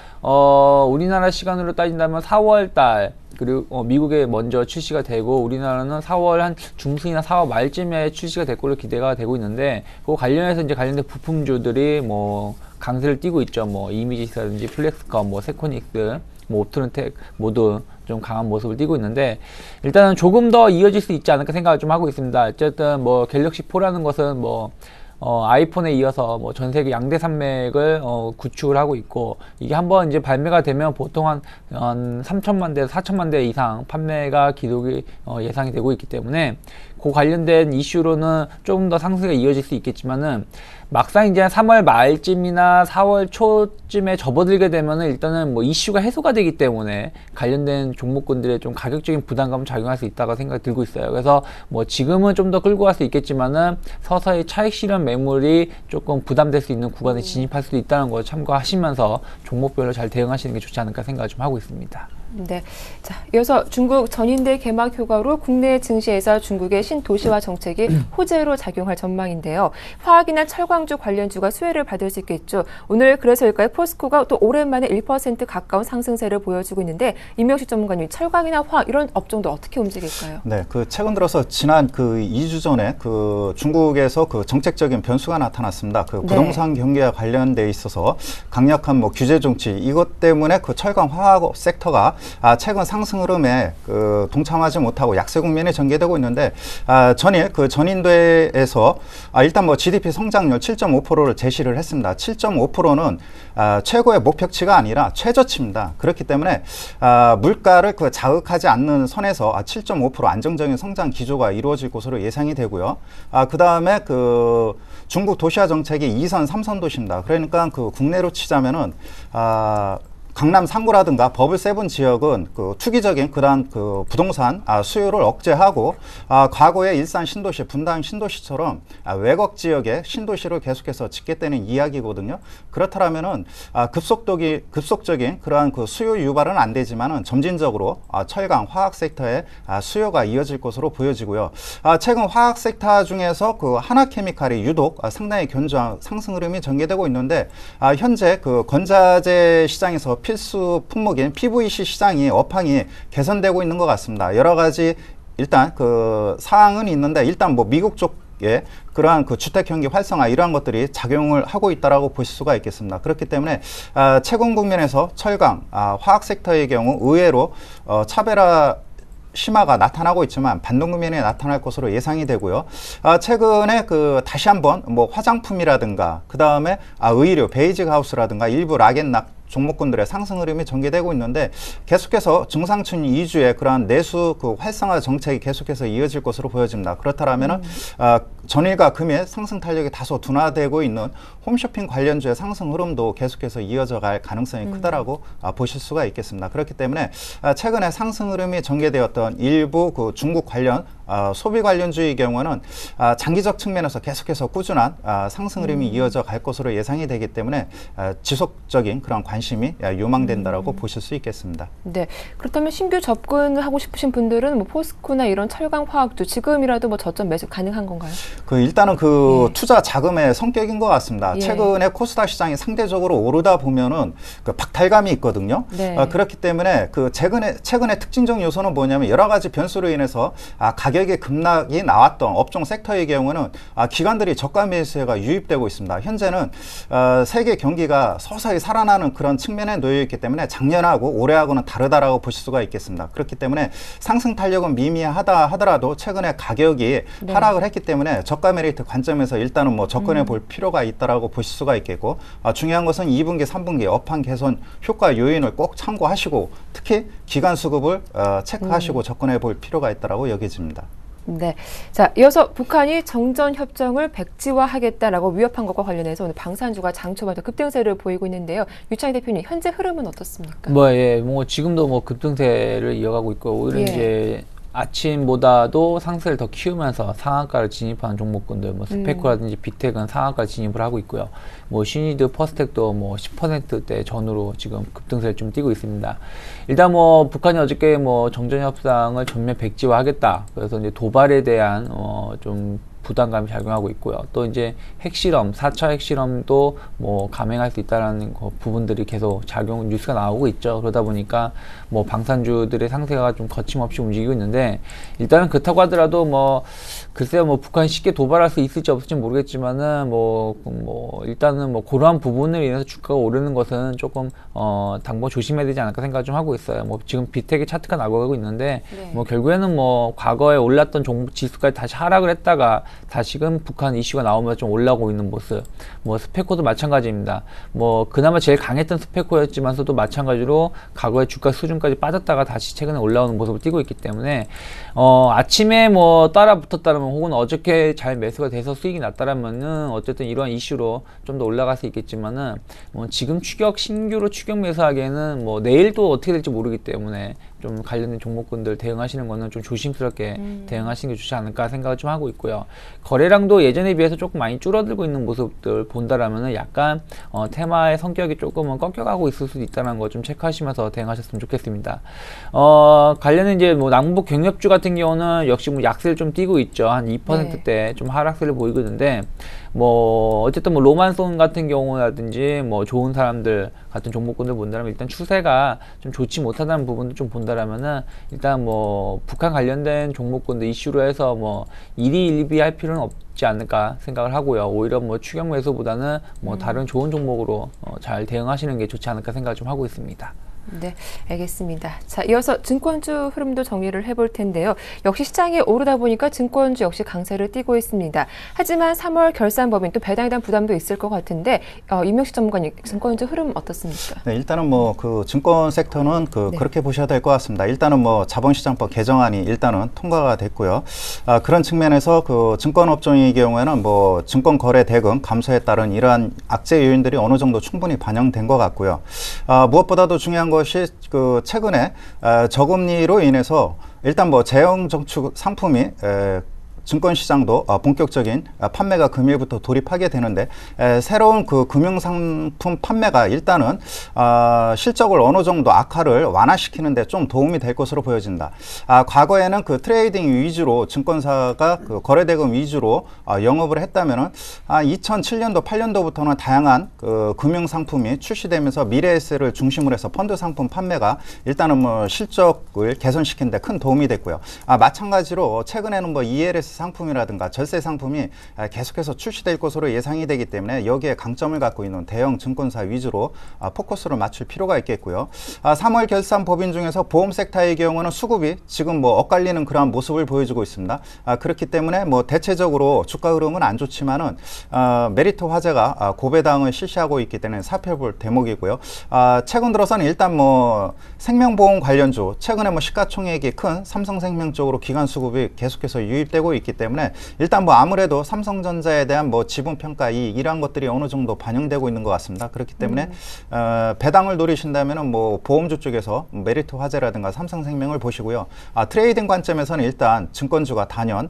우리나라 시간으로 따진다면 4월달 그리고 미국에 먼저 출시가 되고 우리나라는 4월 한 중순이나 4월 말쯤에 출시가 될 걸로 기대가 되고 있는데 그 관련해서 이제 관련된 부품주들이 뭐 강세를 띠고 있죠. 뭐 이미지스라든지 플렉스컴, 뭐 세코닉스, 뭐 옵트론텍 모두 좀 강한 모습을 띠고 있는데 일단은 조금 더 이어질 수 있지 않을까 생각을 좀 하고 있습니다. 어쨌든 뭐 갤럭시 4라는 것은 뭐 아이폰에 이어서 뭐 전 세계 양대 산맥을 구축을 하고 있고 이게 한번 이제 발매가 되면 보통 한 3천만 대, 4천만 대 이상 판매가 기록이 예상이 되고 있기 때문에 그 관련된 이슈로는 조금 더 상승이 이어질 수 있겠지만은 막상 이제 3월 말쯤이나 4월 초쯤에 접어들게 되면은 일단은 뭐 이슈가 해소가 되기 때문에 관련된 종목군들의 좀 가격적인 부담감을 작용할 수 있다고 생각이 들고 있어요. 그래서 뭐 지금은 좀 더 끌고 갈 수 있겠지만은 서서히 차익 실현 매물이 조금 부담될 수 있는 구간에 진입할 수도 있다는 걸 참고하시면서 종목별로 잘 대응하시는 게 좋지 않을까 생각을 좀 하고 있습니다. 네. 자, 이어서 중국 전인대 개막 효과로 국내 증시에서 중국의 신도시화 정책이 호재로 작용할 전망인데요. 화학이나 철광주 관련주가 수혜를 받을 수 있겠죠. 오늘 그래서일까요? 포스코가 또 오랜만에 1% 가까운 상승세를 보여주고 있는데 임명식 전문가님, 철강이나 화학 이런 업종도 어떻게 움직일까요? 네, 그 최근 들어서 지난 그 2주 전에 그 중국에서 그 정책적인 변수가 나타났습니다. 그 부동산 경기와 관련돼 있어서 강력한 뭐 규제 정치 이것 때문에 그 철강 화학 섹터가 최근 상승 흐름에 그 동참하지 못하고 약세 국면에 전개되고 있는데 전일 그 전인대에서 일단 뭐 GDP 성장률 7.5%를 제시를 했습니다. 7.5%는 최고의 목표치가 아니라 최저치입니다. 그렇기 때문에 물가를 그 자극하지 않는 선에서 7.5% 안정적인 성장 기조가 이루어질 것으로 예상이 되고요. 그 다음에 그 중국 도시화 정책이 2선, 3선 도시입니다. 그러니까 그 국내로 치자면은 강남 3구라든가 버블 세븐 지역은 그 투기적인 그러한 그 부동산 수요를 억제하고 과거의 일산 신도시, 분당 신도시처럼 외곽 지역의 신도시를 계속해서 짓겠다는 이야기거든요. 그렇다면은 급속적인 그러한 그 수요 유발은 안 되지만은 점진적으로 철강, 화학 섹터의 수요가 이어질 것으로 보여지고요. 최근 화학 섹터 중에서 그 하나케미칼이 유독 상당히 견조한 상승 흐름이 전개되고 있는데 현재 그 건자재 시장에서 필수 품목인 PVC 시장이 업황이 개선되고 있는 것 같습니다. 여러 가지 일단 그 사항은 있는데 일단 뭐 미국 쪽에 그러한 그 주택 경기 활성화 이러한 것들이 작용을 하고 있다라고 보실 수가 있겠습니다. 그렇기 때문에 채권 국면에서 철강, 화학 섹터의 경우 의외로 차별화 심화가 나타나고 있지만 반등 국면에 나타날 것으로 예상이 되고요. 최근에 그 다시 한번 뭐 화장품이라든가 그 다음에 의류, 베이직 하우스라든가 일부 락앤락 종목군들의 상승 흐름이 전개되고 있는데 계속해서 중상층 위주의 그러한 내수 그 활성화 정책이 계속해서 이어질 것으로 보여집니다. 그렇다면은 전일과 금일 상승 탄력이 다소 둔화되고 있는 홈쇼핑 관련주의 상승 흐름도 계속해서 이어져 갈 가능성이 크다라고 보실 수가 있겠습니다. 그렇기 때문에 최근에 상승 흐름이 전개되었던 일부 그 중국 관련 소비 관련주의 경우는 장기적 측면에서 계속해서 꾸준한 상승 흐름이 이어져 갈 것으로 예상이 되기 때문에 지속적인 그런 관심이 요망된다라고 보실 수 있겠습니다. 네, 그렇다면 신규 접근하고 싶으신 분들은 뭐 포스코나 이런 철강 화학주 지금이라도 뭐 저점 매수 가능한 건가요? 그 일단은 그 투자 자금의 성격인 것 같습니다. 최근에 코스닥 시장이 상대적으로 오르다 보면은 그 박탈감이 있거든요. 그렇기 때문에 그 최근에 특징적 요소는 뭐냐면 여러 가지 변수로 인해서 가격의 급락이 나왔던 업종 섹터의 경우는 기관들이 저가 매수가 유입되고 있습니다. 현재는 세계 경기가 서서히 살아나는 그런 측면에 놓여 있기 때문에 작년하고 올해하고는 다르다라고 보실 수가 있겠습니다. 그렇기 때문에 상승 탄력은 미미하다 하더라도 최근에 가격이 하락을 했기 때문에 저가 메리트 관점에서 일단은 뭐 접근해 볼 필요가 있다라고 보실 수가 있겠고 중요한 것은 2분기, 3분기 업황 개선 효과 요인을 꼭 참고하시고 특히 기간 수급을 체크하시고 접근해 볼 필요가 있다라고 여겨집니다. 네. 자, 이어서 북한이 정전 협정을 백지화하겠다라고 위협한 것과 관련해서 오늘 방산주가 장초부터 급등세를 보이고 있는데요. 유창희 대표님, 현재 흐름은 어떻습니까? 뭐 지금도 뭐 급등세를 이어가고 있고 오히려 이제 아침보다도 상승을 더 키우면서 상한가를 진입하는 종목군들, 뭐 스페코라든지 빅텍은 상한가 진입을 하고 있고요. 뭐 시니드, 퍼스텍도 뭐 10%대 전후로 지금 급등세를 좀 띄고 있습니다. 일단 뭐 북한이 어저께 뭐 정전 협상을 전면 백지화하겠다. 그래서 이제 도발에 대한 좀 부담감이 작용하고 있고요. 또 이제 핵실험, 4차 핵실험도 뭐 감행할 수 있다라는 부분들이 계속 뉴스가 나오고 있죠. 그러다 보니까 뭐 방산주들의 상세가 좀 거침없이 움직이고 있는데 일단은 그렇다고 하더라도 뭐 글쎄요, 뭐 북한이 쉽게 도발할 수 있을지 없을지 모르겠지만은 뭐 일단은 뭐 그러한 부분을 인해서 주가가 오르는 것은 조금 당분 조심해야 되지 않을까 생각을 좀 하고 있어요. 뭐 지금 비텍의 차트가 나오고 있는데 뭐 결국에는 뭐 과거에 올랐던 종목 지수까지 다시 하락을 했다가 다시금 북한 이슈가 나오면서 좀 올라오고 있는 모습. 뭐 스페코도 마찬가지입니다. 뭐 그나마 제일 강했던 스페코였지만서도 마찬가지로 과거의 주가 수준까지 빠졌다가 다시 최근에 올라오는 모습을 띄고 있기 때문에 아침에 뭐 따라 붙었다면 혹은 어저께 잘 매수가 돼서 수익이 났다라면은 어쨌든 이러한 이슈로 좀 더 올라갈 수 있겠지만은 뭐 지금 신규로 추격 매수하기에는 뭐 내일도 어떻게 될지 모르기 때문에 좀 관련된 종목군들 대응하시는 거는 좀 조심스럽게 대응하시는 게 좋지 않을까 생각을 좀 하고 있고요. 거래량도 예전에 비해서 조금 많이 줄어들고 있는 모습들 본다라면은 약간 테마의 성격이 조금은 꺾여가고 있을 수도 있다는 거 좀 체크하시면서 대응하셨으면 좋겠습니다. 관련된 이제 뭐 남북 경협주 같은 경우는 역시 뭐 약세를 좀 띄고 있죠. 한 2%대 좀 하락세를 보이고 있는데 뭐 어쨌든 뭐 로만손 같은 경우라든지 뭐 좋은 사람들 같은 종목군들 본다면 일단 추세가 좀 좋지 못하다는 부분도 좀 본다라면은 일단 뭐 북한 관련된 종목군들 이슈로 해서 뭐 일희일비 할 필요는 없지 않을까 생각을 하고요. 오히려 뭐 추격 매수보다는 뭐 다른 좋은 종목으로 잘 대응하시는 게 좋지 않을까 생각을 좀 하고 있습니다. 네, 알겠습니다. 자, 이어서 증권주 흐름도 정리를 해볼 텐데요. 역시 시장이 오르다 보니까 증권주 역시 강세를 띠고 있습니다. 하지만 3월 결산 법인 또 배당에 대한 부담도 있을 것 같은데 임명식 전문가님, 증권주 흐름 어떻습니까? 네, 일단은 뭐 그 증권 섹터는 네. 그렇게 보셔야 될 것 같습니다. 일단은 뭐 자본시장법 개정안이 일단은 통과가 됐고요. 그런 측면에서 그 증권업종의 경우에는 뭐 증권거래 대금 감소에 따른 이러한 악재 요인들이 어느 정도 충분히 반영된 것 같고요. 무엇보다도 중요한 것이 그 최근에 저금리로 인해서 일단 뭐 제형 저축 상품이 증권시장도 본격적인 판매가 금일부터 돌입하게 되는데 새로운 그 금융상품 판매가 일단은 실적을 어느 정도 악화를 완화시키는 데 좀 도움이 될 것으로 보여진다. 과거에는 그 트레이딩 위주로 증권사가 그 거래대금 위주로 영업을 했다면은 2007년도 8년도부터는 다양한 그 금융상품이 출시되면서 미래에셋을 중심으로 해서 펀드 상품 판매가 일단은 뭐 실적을 개선시키는 데 큰 도움이 됐고요. 마찬가지로 최근에는 뭐 ELS 상품이라든가 절세 상품이 계속해서 출시될 것으로 예상이 되기 때문에 여기에 강점을 갖고 있는 대형 증권사 위주로 포커스를 맞출 필요가 있겠고요. 3월 결산 법인 중에서 보험 섹터의 경우는 수급이 지금 뭐 엇갈리는 그러한 모습을 보여주고 있습니다. 그렇기 때문에 뭐 대체적으로 주가 흐름은 안 좋지만은 메리트 화재가 고배당을 실시하고 있기 때문에 살펴볼 대목이고요. 최근 들어서는 일단 뭐 생명보험 관련주 최근에 뭐 시가총액이 큰 삼성생명 쪽으로 기관 수급이 계속해서 유입되고 있기 때문에 일단 뭐 아무래도 삼성전자에 대한 뭐 지분평가 이러한 것들이 어느 정도 반영되고 있는 것 같습니다. 그렇기 때문에 배당을 노리신다면은 뭐 보험주 쪽에서 메리트 화재라든가 삼성생명을 보시고요. 트레이딩 관점에서는 일단 증권주가 단연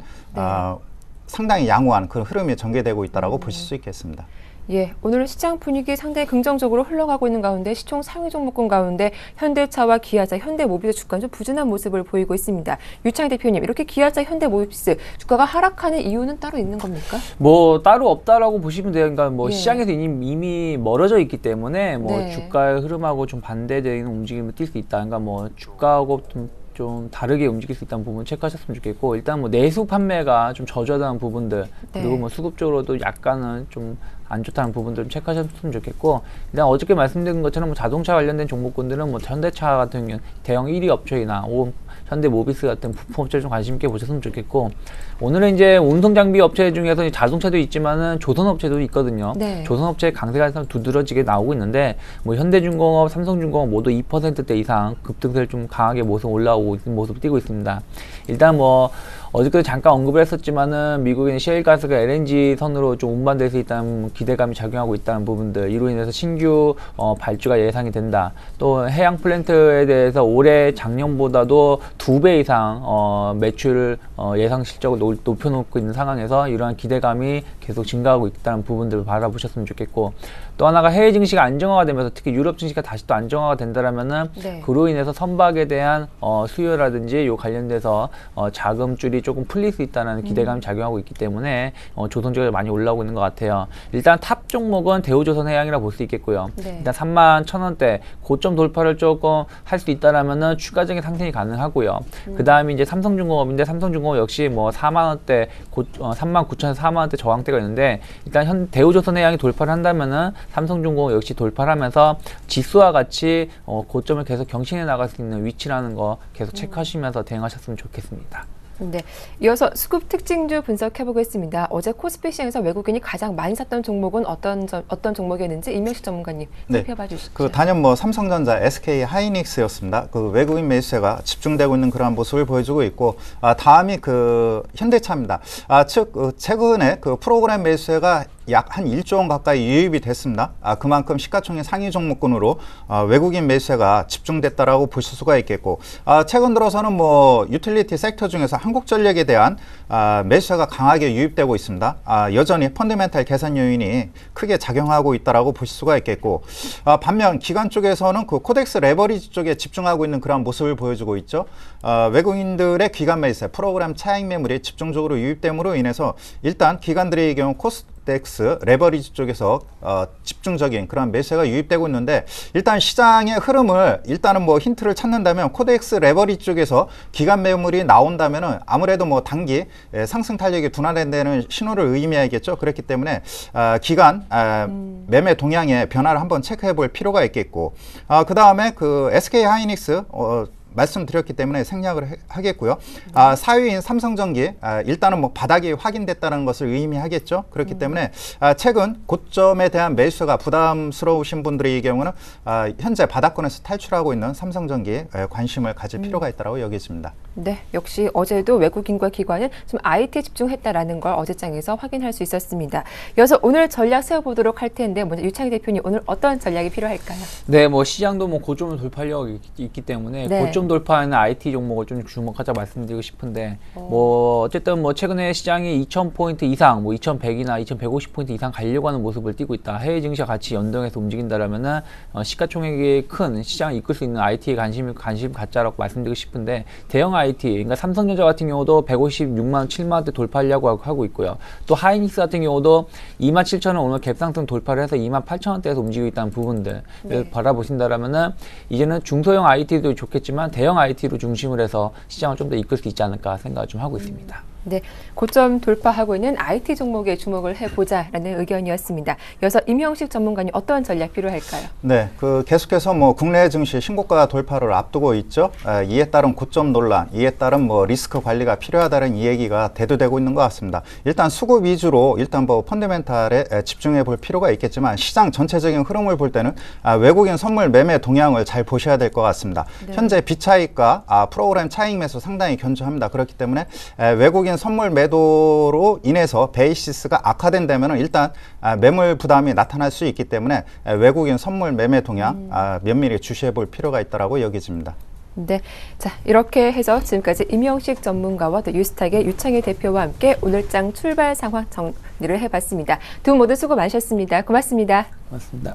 상당히 양호한 그런 흐름이 전개되고 있다라고 보실 수 있겠습니다. 예, 오늘 시장 분위기 상당히 긍정적으로 흘러가고 있는 가운데 시총 상위 종목군 가운데 현대차와 기아차, 현대모비스 주가는 좀 부진한 모습을 보이고 있습니다. 유창희 대표님, 이렇게 기아차, 현대모비스 주가가 하락하는 이유는 따로 있는 겁니까? 뭐 따로 없다라고 보시면 돼요. 그러니까 뭐 예. 시장에서 이미 멀어져 있기 때문에 뭐 네. 주가의 흐름하고 좀 반대되는 움직임을 띌 수 있다. 그러니까 뭐 주가하고 좀 다르게 움직일 수 있다는 부분 체크하셨으면 좋겠고, 일단 뭐 내수 판매가 좀 저조하다는 부분들, 그리고 뭐 수급적으로도 약간은 좀 안 좋다는 부분들 좀 체크하셨으면 좋겠고, 일단 어저께 말씀드린 것처럼 뭐 자동차 관련된 종목군들은 뭐 현대차 같은 경우 대형 1위 업체이나 현대모비스 같은 부품업체 좀 관심 있게 보셨으면 좋겠고, 오늘은 이제 운송장비 업체 중에서 자동차도 있지만은 조선업체도 있거든요. 네. 조선업체 강세가 두드러지게 나오고 있는데, 뭐 현대중공업, 삼성중공업 모두 2%대 이상 급등세를 좀 강하게 올라오고 있는 모습을 띄고 있습니다. 일단 뭐 어저께도 잠깐 언급을 했었지만은 미국의 셰일가스가 LNG 선으로 좀 운반될 수 있다는 기대감이 작용하고 있다는 부분들, 이로 인해서 신규 발주가 예상이 된다. 또 해양 플랜트에 대해서 올해 작년보다도 2배 이상 매출 예상 실적을 높여놓고 있는 상황에서 이러한 기대감이 계속 증가하고 있다는 부분들을 바라보셨으면 좋겠고, 또 하나가 해외 증시가 안정화가 되면서 특히 유럽 증시가 다시 또 안정화가 된다라면은 그로 인해서 선박에 대한 수요라든지 요 관련돼서 자금줄이 조금 풀릴 수 있다는 기대감이 작용하고 있기 때문에 조선주가 많이 올라오고 있는 것 같아요. 일단 탑 종목은 대우조선해양이라 볼 수 있겠고요. 일단 31,000원대 고점 돌파를 조금 할 수 있다라면은 추가적인 상승이 가능하고요. 그 다음에 이제 삼성중공업인데, 삼성중공업 역시 뭐 4만원대 39,000에서 4만원대 저항대가 있는데, 일단 대우조선해양이 돌파를 한다면은 삼성중공업 역시 돌파를 하면서 지수와 같이 고점을 계속 경신해 나갈 수 있는 위치라는 거 계속 체크하시면서 대응하셨으면 좋겠습니다. 네, 이어서 수급 특징주 분석해 보겠습니다. 어제 코스피 시장에서 외국인이 가장 많이 샀던 종목은 어떤 종목이었는지 임명식 전문가님 살펴봐 주시죠. 그 단연 뭐 삼성전자, SK 하이닉스였습니다. 그 외국인 매수세가 집중되고 있는 그러한 모습을 보여주고 있고, 다음이 그 현대차입니다. 최근에 그 프로그램 매수세가 약 한 1조 원 가까이 유입이 됐습니다. 그만큼 시가총액 상위 종목군으로 외국인 매수세가 집중됐다라고 보실 수가 있겠고, 최근 들어서는 뭐 유틸리티 섹터 중에서 한국전력에 대한 매수세가 강하게 유입되고 있습니다. 여전히 펀더멘탈 개선 요인이 크게 작용하고 있다라고 보실 수가 있겠고, 반면 기관 쪽에서는 그 코덱스 레버리지 쪽에 집중하고 있는 그런 모습을 보여주고 있죠. 외국인들의 기관 매수세, 프로그램 차익 매물이 집중적으로 유입됨으로 인해서 일단 기관들의 경우 코덱스 레버리지 쪽에서 집중적인 그런 매수가 유입되고 있는데, 일단 시장의 흐름을 일단은 뭐 힌트를 찾는다면 코덱스 레버리지 쪽에서 기간 매물이 나온다면은 아무래도 뭐 단기 상승 탄력이 둔화된다는 신호를 의미하겠죠. 그렇기 때문에 기간 매매 동향의 변화를 한번 체크해 볼 필요가 있겠고, 그 다음에 그 SK 하이닉스 말씀드렸기 때문에 생략을 하겠고요. 4위인 삼성전기 일단은 뭐 바닥이 확인됐다는 것을 의미하겠죠. 그렇기 때문에 최근 고점에 대한 매수가 부담스러우신 분들의 경우는 현재 바닥권에서 탈출하고 있는 삼성전기에 관심을 가질 필요가 있다고 여겨집니다. 네, 역시 어제도 외국인과 기관은 좀 IT에 집중했다라는 걸 어제장에서 확인할 수 있었습니다. 이어서 오늘 전략 세워보도록 할 텐데, 먼저 유창희 대표님 오늘 어떤 전략이 필요할까요? 네, 뭐 시장도 뭐 고점을 돌파하려고 있기 때문에 네. 고점 돌파하는 IT 종목을 좀 주목하자 말씀드리고 싶은데, 뭐 어쨌든 뭐 최근에 시장이 2,000포인트 이상, 뭐 2,100이나 2,150포인트 이상 가려고 하는 모습을 띠고 있다. 해외 증시와 같이 연동해서 움직인다라면은 시가총액이 큰 시장을 이끌 수 있는 IT에 관심 갖자라고 말씀드리고 싶은데, 대형 IT, 그러니까 삼성전자 같은 경우도 156만 원, 7만 원대 돌파하려고 하고 있고요. 또 하이닉스 같은 경우도 27,000원 오늘 갭상승 돌파를 해서 28,000원대에서 움직이고 있다는 부분들 바라보신다라면은 이제는 중소형 IT도 좋겠지만 대형 IT로 중심을 해서 시장을 좀 더 이끌 수 있지 않을까 생각을 좀 하고 있습니다. 네, 고점 돌파하고 있는 IT 종목에 주목을 해보자라는 의견이었습니다. 이어서 임형식 전문가님 어떤 전략 필요할까요? 네, 계속해서 뭐 국내 증시 신고가 돌파를 앞두고 있죠. 이에 따른 고점 논란, 이에 따른 뭐 리스크 관리가 필요하다는 이 얘기가 대두되고 있는 것 같습니다. 일단 수급 위주로 일단 뭐 펀더멘탈에 집중해 볼 필요가 있겠지만, 시장 전체적인 흐름을 볼 때는 외국인 선물 매매 동향을 잘 보셔야 될 것 같습니다. 네. 현재 비차익과 프로그램 차익 매수 상당히 견조합니다. 그렇기 때문에 외국인 선물 매도로 인해서 베이시스가 악화된다면 일단 매물 부담이 나타날 수 있기 때문에 외국인 선물 매매 동향 면밀히 주시해 볼 필요가 있다고 여겨집니다. 네, 자 이렇게 해서 지금까지 임형식 전문가와 또 유스탁의 유창희 대표와 함께 오늘장 출발 상황 정리를 해봤습니다. 두 분 모두 수고 많으셨습니다. 고맙습니다. 고맙습니다.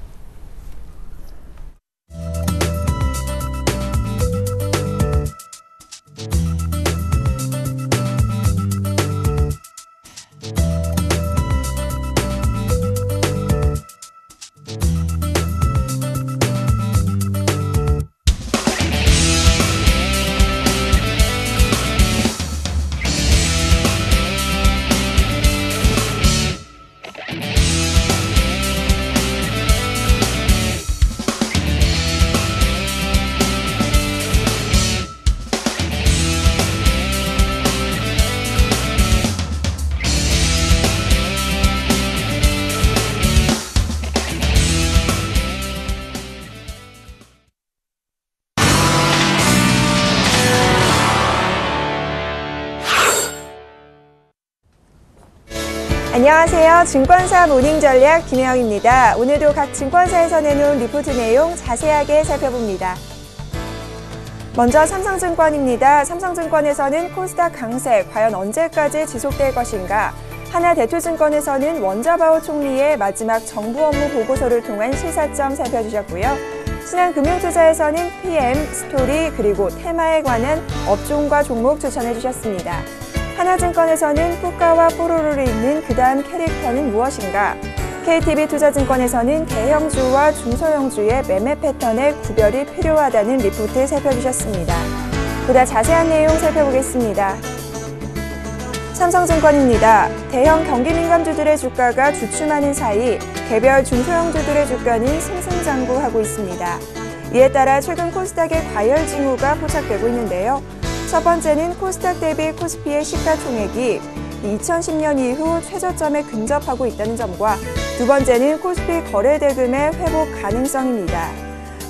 안녕하세요. 증권사 모닝전략 김혜영입니다. 오늘도 각 증권사에서 내놓은 리포트 내용 자세하게 살펴봅니다. 먼저 삼성증권입니다. 삼성증권에서는 코스닥 강세 과연 언제까지 지속될 것인가? 하나대투증권에서는 원자바오 총리의 마지막 정부 업무 보고서를 통한 시사점 살펴주셨고요. 신한금융투자에서는 PM, 스토리 그리고 테마에 관한 업종과 종목 추천해 주셨습니다. 하나증권에서는 푸카와 뽀로로를 잇는 그 다음 캐릭터는 무엇인가? KTB투자증권에서는 대형주와 중소형주의 매매 패턴의 구별이 필요하다는 리포트 살펴주셨습니다. 보다 자세한 내용 살펴보겠습니다. 삼성증권입니다. 대형 경기민감주들의 주가가 주춤하는 사이 개별 중소형주들의 주가는 승승장구하고 있습니다. 이에 따라 최근 코스닥의 과열 징후가 포착되고 있는데요. 첫 번째는 코스닥 대비 코스피의 시가총액이 2010년 이후 최저점에 근접하고 있다는 점과 두 번째는 코스피 거래대금의 회복 가능성입니다.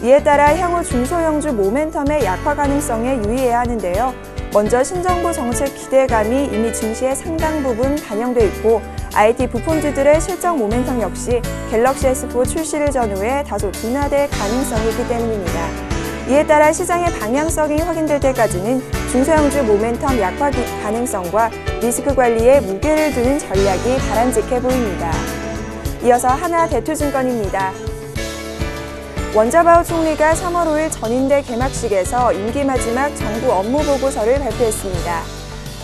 이에 따라 향후 중소형주 모멘텀의 약화 가능성에 유의해야 하는데요. 먼저 신정부 정책 기대감이 이미 증시의 상당 부분 반영돼 있고 IT 부품주들의 실적 모멘텀 역시 갤럭시 S4 출시를 전후해 다소 둔화될 가능성이 있기 때문입니다. 이에 따라 시장의 방향성이 확인될 때까지는 중소형주 모멘텀 약화 가능성과 리스크 관리에 무게를 두는 전략이 바람직해 보입니다. 이어서 하나대투증권입니다. 원자바오 총리가 3월 5일 전인대 개막식에서 임기 마지막 정부 업무 보고서를 발표했습니다.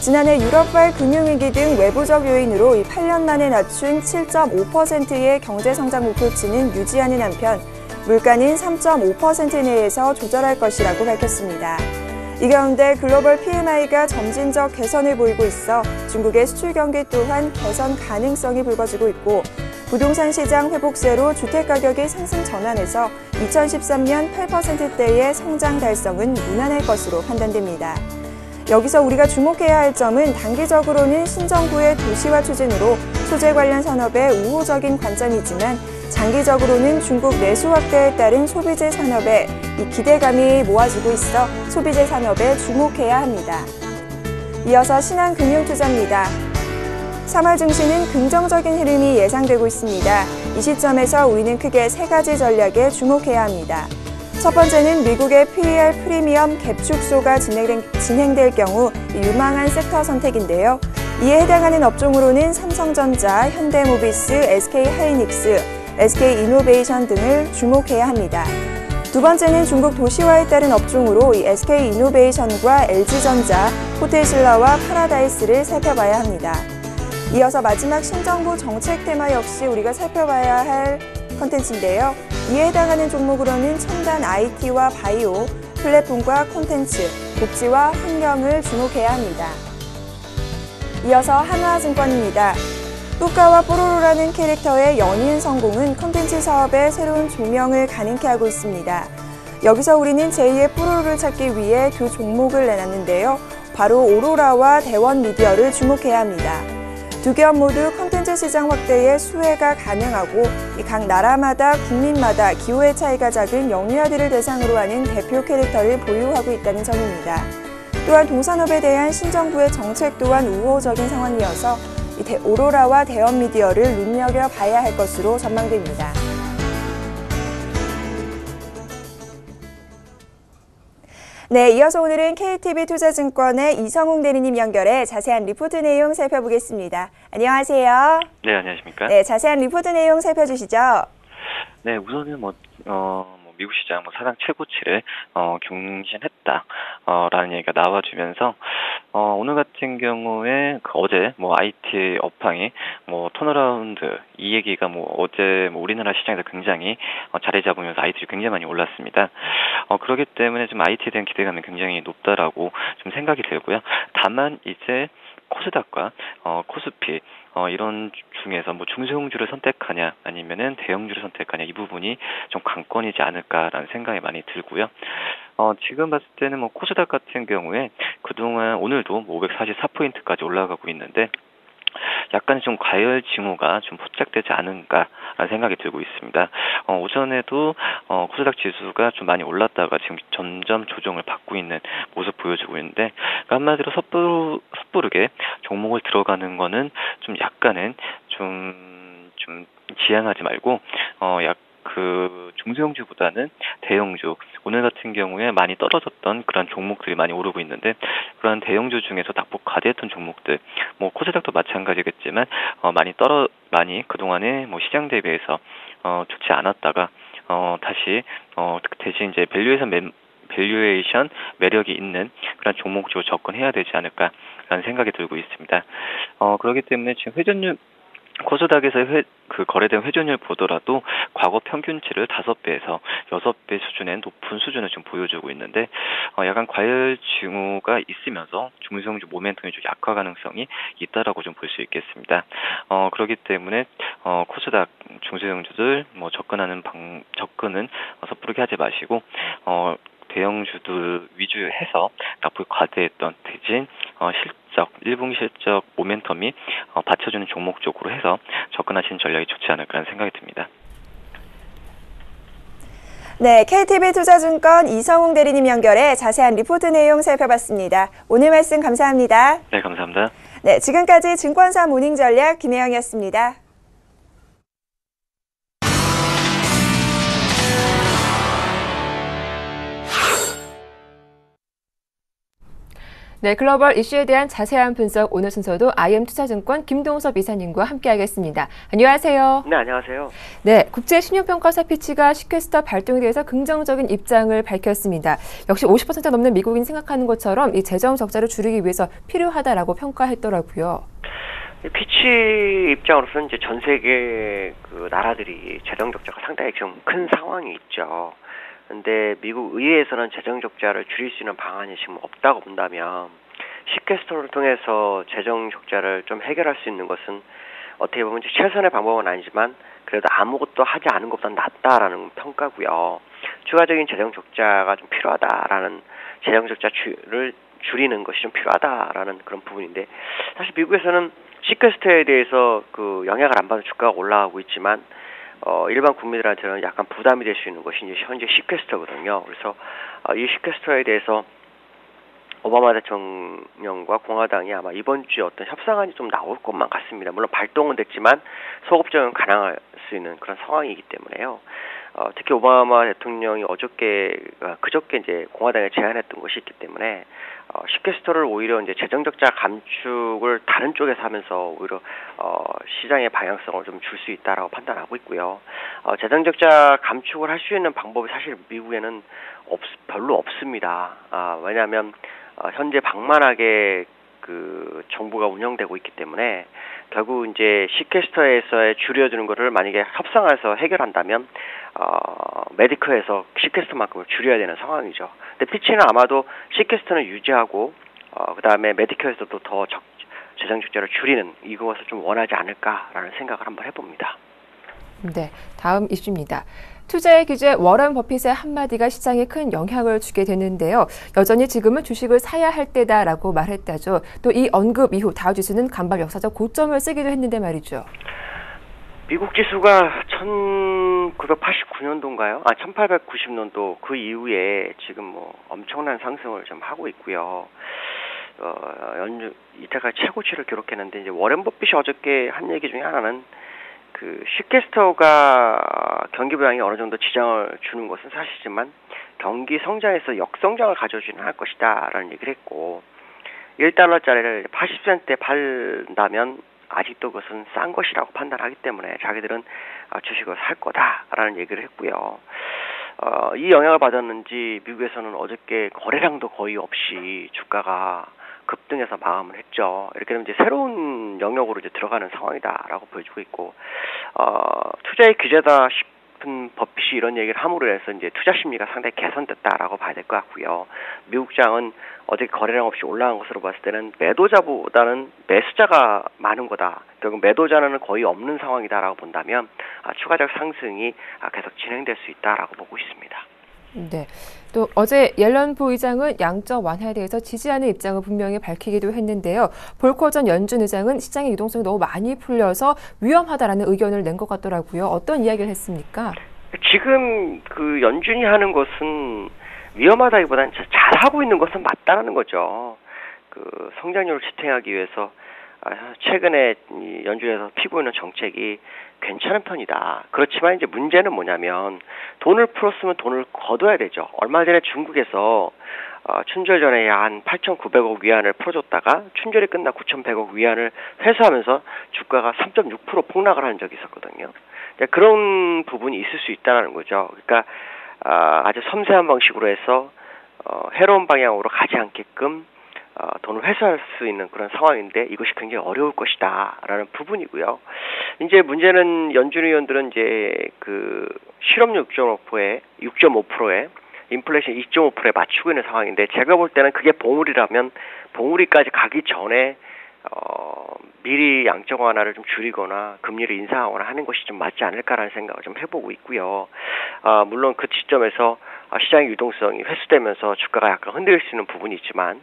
지난해 유럽발 금융위기 등 외부적 요인으로 8년 만에 낮춘 7.5%의 경제성장 목표치는 유지하는 한편 물가는 3.5% 내에서 조절할 것이라고 밝혔습니다. 이 가운데 글로벌 PMI가 점진적 개선을 보이고 있어 중국의 수출 경기 또한 개선 가능성이 불거지고 있고 부동산 시장 회복세로 주택가격이 상승 전환해서 2013년 8%대의 성장 달성은 무난할 것으로 판단됩니다. 여기서 우리가 주목해야 할 점은 단기적으로는 신정부의 도시화 추진으로 소재 관련 산업에 우호적인 관점이지만 장기적으로는 중국 내수 확대에 따른 소비재 산업에 이 기대감이 모아지고 있어 소비재 산업에 주목해야 합니다. 이어서 신한금융투자입니다. 3월 증시는 긍정적인 흐름이 예상되고 있습니다. 이 시점에서 우리는 크게 세 가지 전략에 주목해야 합니다. 첫 번째는 미국의 PER 프리미엄 갭 축소가 진행될 경우 유망한 섹터 선택인데요. 이에 해당하는 업종으로는 삼성전자, 현대모비스, SK하이닉스, SK이노베이션 등을 주목해야 합니다. 두 번째는 중국 도시화에 따른 업종으로 SK이노베이션과 LG전자, 호텔신라와 파라다이스를 살펴봐야 합니다. 이어서 마지막 신정부 정책 테마 역시 우리가 살펴봐야 할 컨텐츠인데요. 이에 해당하는 종목으로는 첨단 IT와 바이오, 플랫폼과 콘텐츠, 복지와 환경을 주목해야 합니다. 이어서 한화증권입니다. 뿌까와 뽀로로라는 캐릭터의 연이은 성공은 콘텐츠 사업의 새로운 조명을 가능케 하고 있습니다. 여기서 우리는 제2의 뽀로로를 찾기 위해 두 종목을 내놨는데요. 바로 오로라와 대원미디어를 주목해야 합니다. 두 기업 모두 콘텐츠 시장 확대에 수혜가 가능하고 각 나라마다 국민마다 기호의 차이가 작은 영유아들을 대상으로 하는 대표 캐릭터를 보유하고 있다는 점입니다. 또한 동산업에 대한 신정부의 정책 또한 우호적인 상황이어서 오로라와 대원미디어를 눈여겨봐야 할 것으로 전망됩니다. 네, 이어서 오늘은 KTB투자증권의 이성웅 대리님 연결해 자세한 리포트 내용 살펴보겠습니다. 안녕하세요. 네, 안녕하십니까? 네, 자세한 리포트 내용 살펴주시죠. 네, 우선은 미국 시장 사상 최고치를 경신했다 라는 얘기가 나와주면서 오늘 같은 경우에 어제 IT 업황이 턴어라운드 이 얘기가 어제 우리나라 시장에서 굉장히 자리 잡으면서 IT들이 굉장히 많이 올랐습니다. 그렇기 때문에 좀 IT에 대한 기대감이 굉장히 높다라고 좀 생각이 들고요. 다만 이제 코스닥과 코스피 이런 중에서 중소형주를 선택하냐 아니면은 대형주를 선택하냐 이 부분이 좀 관건이지 않을까라는 생각이 많이 들고요. 지금 봤을 때는 코스닥 같은 경우에 그동안 오늘도 544포인트까지 올라가고 있는데 약간 좀 과열 징후가 좀 포착되지 않은가라는 생각이 들고 있습니다. 오전에도 코스닥 지수가 좀 많이 올랐다가 지금 점점 조정을 받고 있는 모습 보여주고 있는데 한마디로 섣부르게 종목을 들어가는 거는 좀 약간은 좀 지양하지 말고 중소형주보다는 대형주, 오늘 같은 경우에 많이 떨어졌던 그런 종목들이 많이 오르고 있는데 그런 대형주 중에서 낙폭 과대했던 종목들, 코스닥도 마찬가지겠지만 많이 그동안에 시장 대비해서 좋지 않았다가 다시 대신 이제 밸류에이션 매력이 있는 그런 종목 쪽으로 접근해야 되지 않을까라는 생각이 들고 있습니다. 그렇기 때문에 지금 회전율 코스닥에서 거래된 회전율 보더라도 과거 평균치를 5배에서 6배 수준의 높은 수준을 지금 보여주고 있는데 약간 과열 징후가 있으면서 중소형주 모멘텀이 좀 약화 가능성이 있다라고 좀 볼 수 있겠습니다. 그렇기 때문에 코스닥 중소형주들 접근은 섣부르게 하지 마시고 대형주들 위주해서 낙폭이 과대했던 대신 1분기 실적 모멘텀이 받쳐주는 종목 쪽으로 해서 접근하시는 전략이 좋지 않을까라는 생각이 듭니다. 네, KTB투자증권 이성웅 대리님 연결해 자세한 리포트 내용 살펴봤습니다. 오늘 말씀 감사합니다. 네, 감사합니다. 네, 지금까지 증권사 모닝 전략 김혜영이었습니다. 네, 글로벌 이슈에 대한 자세한 분석 오늘 순서도 IM투자증권 김동섭 이사님과 함께하겠습니다. 안녕하세요. 네, 안녕하세요. 네, 국제신용평가사 피치가 시퀘스터 발동에 대해서 긍정적인 입장을 밝혔습니다. 역시 50% 넘는 미국인이 생각하는 것처럼 이 재정 적자를 줄이기 위해서 필요하다라고 평가했더라고요. 피치 입장으로서는 이제 전 세계 그 나라들이 재정 적자가 상당히 좀 큰 상황이 있죠. 근데 미국 의회에서는 재정 적자를 줄일 수 있는 방안이 지금 없다고 본다면 시퀘스터를 통해서 재정 적자를 좀 해결할 수 있는 것은 어떻게 보면 최선의 방법은 아니지만 그래도 아무것도 하지 않은 것보다 낫다라는 평가고요. 추가적인 재정 적자가 좀 필요하다라는 재정 적자를 줄이는 것이 좀 필요하다라는 그런 부분인데 사실 미국에서는 시퀘스터에 대해서 그 영향을 안 받는 주가가 올라가고 있지만 일반 국민들한테는 약간 부담이 될 수 있는 것이 이제 현재 시퀘스터거든요. 그래서 이 시퀘스터에 대해서 오바마 대통령과 공화당이 아마 이번 주에 어떤 협상안이 좀 나올 것만 같습니다. 물론 발동은 됐지만 소급적은 가능할 수 있는 그런 상황이기 때문에요. 특히 오바마 대통령이 그저께 이제 공화당에 제안했던 것이 있기 때문에 시퀘스터를 오히려 이제 재정적자 감축을 다른 쪽에서 하면서 오히려 시장의 방향성을 좀 줄 수 있다라고 판단하고 있고요. 재정적자 감축을 할 수 있는 방법이 사실 미국에는 별로 없습니다. 왜냐하면 현재 방만하게 그 정부가 운영되고 있기 때문에 결국 이제 시퀘스터에서의 줄여주는 것을 만약에 협상해서 해결한다면 메디커에서 시퀘스터만큼을 줄여야 되는 상황이죠. 근데 피치는 아마도 시퀘스터는 유지하고 그다음에 메디커에서도 더 재정 적자를 줄이는 이것을 좀 원하지 않을까라는 생각을 한번 해봅니다. 네, 다음 이슈입니다. 투자의 규제 워런 버핏의 한마디가 시장에 큰 영향을 주게 되는데요. 여전히 지금은 주식을 사야 할 때다라고 말했다죠. 또 이 언급 이후 다우지수는 간밤 역사적 고점을 쓰기도 했는데 말이죠. 미국 지수가 1989년도인가요? 1890년도 그 이후에 지금 뭐 엄청난 상승을 좀 하고 있고요. 이때까지 최고치를 기록했는데 이제 워런 버핏이 어저께 한 얘기 중에 하나는 그 시퀘스터가 경기 부양에 어느 정도 지장을 주는 것은 사실이지만 경기 성장에서 역성장을 가져오지는 않을 것이다라는 얘기를 했고 1달러짜리를 80센트에 팔다면 아직도 그것은 싼 것이라고 판단하기 때문에 자기들은 주식을 살 거다라는 얘기를 했고요. 이 영향을 받았는지 미국에서는 어저께 거래량도 거의 없이 주가가 급등해서 마감을 했죠. 이렇게 되면 이제 새로운 영역으로 이제 들어가는 상황이다라고 보여주고 있고, 투자의 규제다 싶은 버핏이 이런 얘기를 함으로 해서 이제 투자 심리가 상당히 개선됐다라고 봐야 될 것 같고요. 미국장은 어제 거래량 없이 올라간 것으로 봤을 때는 매도자보다는 매수자가 많은 거다. 결국 매도자는 거의 없는 상황이다라고 본다면 추가적 상승이 계속 진행될 수 있다라고 보고 있습니다. 네. 또 어제 옐런 부의장은 양적 완화에 대해서 지지하는 입장을 분명히 밝히기도 했는데요. 볼커 전 연준 의장은 시장의 유동성이 너무 많이 풀려서 위험하다라는 의견을 낸 것 같더라고요. 어떤 이야기를 했습니까? 지금 그 연준이 하는 것은 위험하다기보다는 잘하고 있는 것은 맞다는 거죠. 그 성장률을 지탱하기 위해서 최근에 연준에서 피고 있는 정책이 괜찮은 편이다. 그렇지만 이제 문제는 뭐냐면 돈을 풀었으면 돈을 거둬야 되죠. 얼마 전에 중국에서 춘절 전에 한 8,900억 위안을 풀어줬다가 춘절이 끝나 9,100억 위안을 회수하면서 주가가 3.6% 폭락을 한 적이 있었거든요. 그런 부분이 있을 수 있다는 거죠. 그러니까 아주 섬세한 방식으로 해서 해로운 방향으로 가지 않게끔 돈을 회수할 수 있는 그런 상황인데 이것이 굉장히 어려울 것이다라는 부분이고요. 이제 문제는 연준 의원들은 이제 그 실업률 6.5%에 인플레이션 2.5%에 맞추고 있는 상황인데 제가 볼 때는 그게 봉우리라면 봉우리까지 가기 전에 미리 양적 완화를 좀 줄이거나 금리를 인상하거나 하는 것이 좀 맞지 않을까라는 생각을 좀 해보고 있고요. 물론 그 시점에서 시장의 유동성이 회수되면서 주가가 약간 흔들릴 수 있는 부분이 있지만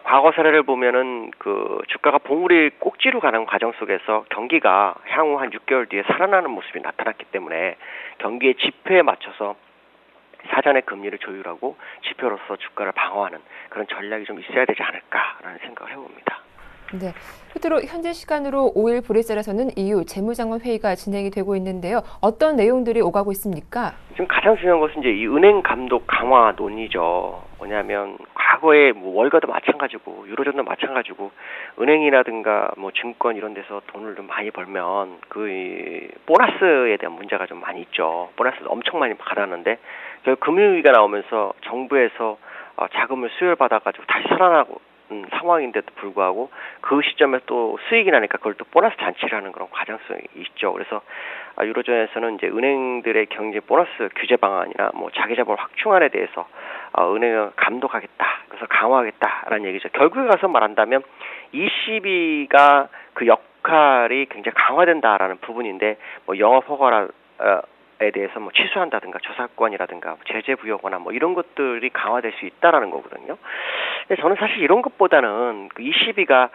과거 사례를 보면은 그 주가가 봉우리 꼭지로 가는 과정 속에서 경기가 향후 한 6개월 뒤에 살아나는 모습이 나타났기 때문에 경기의 지표에 맞춰서 사전에 금리를 조율하고 지표로서 주가를 방어하는 그런 전략이 좀 있어야 되지 않을까라는 생각을 해봅니다. 네. 끝으로 현재 시간으로 5일 브뤼셀에서는 EU 재무장관 회의가 진행이 되고 있는데요. 어떤 내용들이 오가고 있습니까? 지금 가장 중요한 것은 이제 이 은행 감독 강화 논의죠. 뭐냐면 과거에 뭐 월가도 마찬가지고 유로존도 마찬가지고 은행이라든가 뭐 증권 이런 데서 돈을 좀 많이 벌면 그 보너스에 대한 문제가 좀 많이 있죠. 보너스도 엄청 많이 받았는데 결국 금융위기가 나오면서 정부에서 자금을 수혈받아가지고 다시 살아나고 상황인데도 불구하고 그 시점에 또 수익이 나니까 그걸 또 보너스 잔치를 하는 그런 과정성이 있죠. 그래서 유로존에서는 이제 은행들의 경제 보너스 규제 방안이나 뭐 자기자본 확충안에 대해서 은행을 감독하겠다. 그래서 강화하겠다라는 얘기죠. 결국에 가서 말한다면 ECB가 그 역할이 굉장히 강화된다라는 부분인데 뭐 영업 허가라 에 대해서 뭐 취소한다든가 저사권이라든가 제재 부여거나 뭐 이런 것들이 강화될 수 있다라는 거거든요. 근데 저는 사실 이런 것보다는 그 ECB가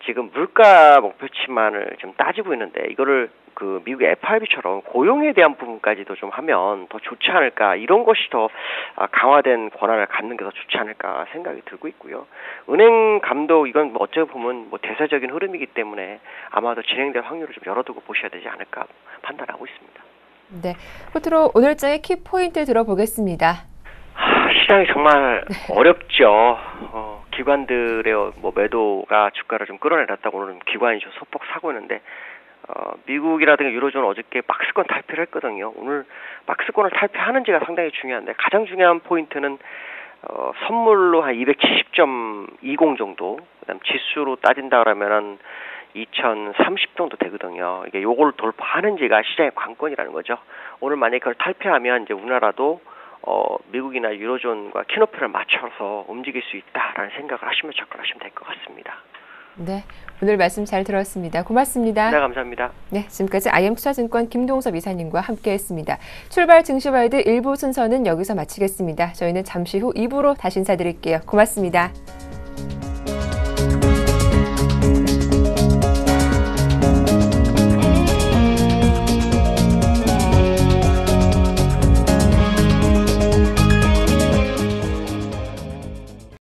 지금 물가 목표치만을 좀 따지고 있는데 이거를 그 미국의 FRB처럼 고용에 대한 부분까지도 좀 하면 더 좋지 않을까, 이런 것이 더 강화된 권한을 갖는 게 더 좋지 않을까 생각이 들고 있고요. 은행 감독 이건 뭐 어찌 보면 뭐 대세적인 흐름이기 때문에 아마도 진행될 확률을 좀 열어두고 보셔야 되지 않을까 판단하고 있습니다. 네, 끝으로 오늘장의 키포인트 들어보겠습니다. 시장이 정말 어렵죠. 기관들의 뭐 매도가 주가를 좀 끌어내렸다고 오늘 기관이 좀 소폭 사고 있는데 미국이라든가 유로존 어저께 박스권 탈피를 했거든요. 오늘 박스권을 탈피하는지가 상당히 중요한데 가장 중요한 포인트는 선물로 한 270.20 정도, 그다음 지수로 따진다 그러면은 2030 정도 되거든요. 이게 요걸 돌파하는지가 시장의 관건이라는 거죠. 오늘 만약에 그걸 탈피하면 이제 우리나라도 미국이나 유로존과 키높이를 맞춰서 움직일 수 있다라는 생각을 하시면 접근하시면 될 것 같습니다. 네, 오늘 말씀 잘 들었습니다. 고맙습니다. 네, 감사합니다. 네, 지금까지 IM투자증권 김동섭 이사님과 함께했습니다. 출발 증시와이드 1부 순서는 여기서 마치겠습니다. 저희는 잠시 후 2부로 다시 인사드릴게요. 고맙습니다.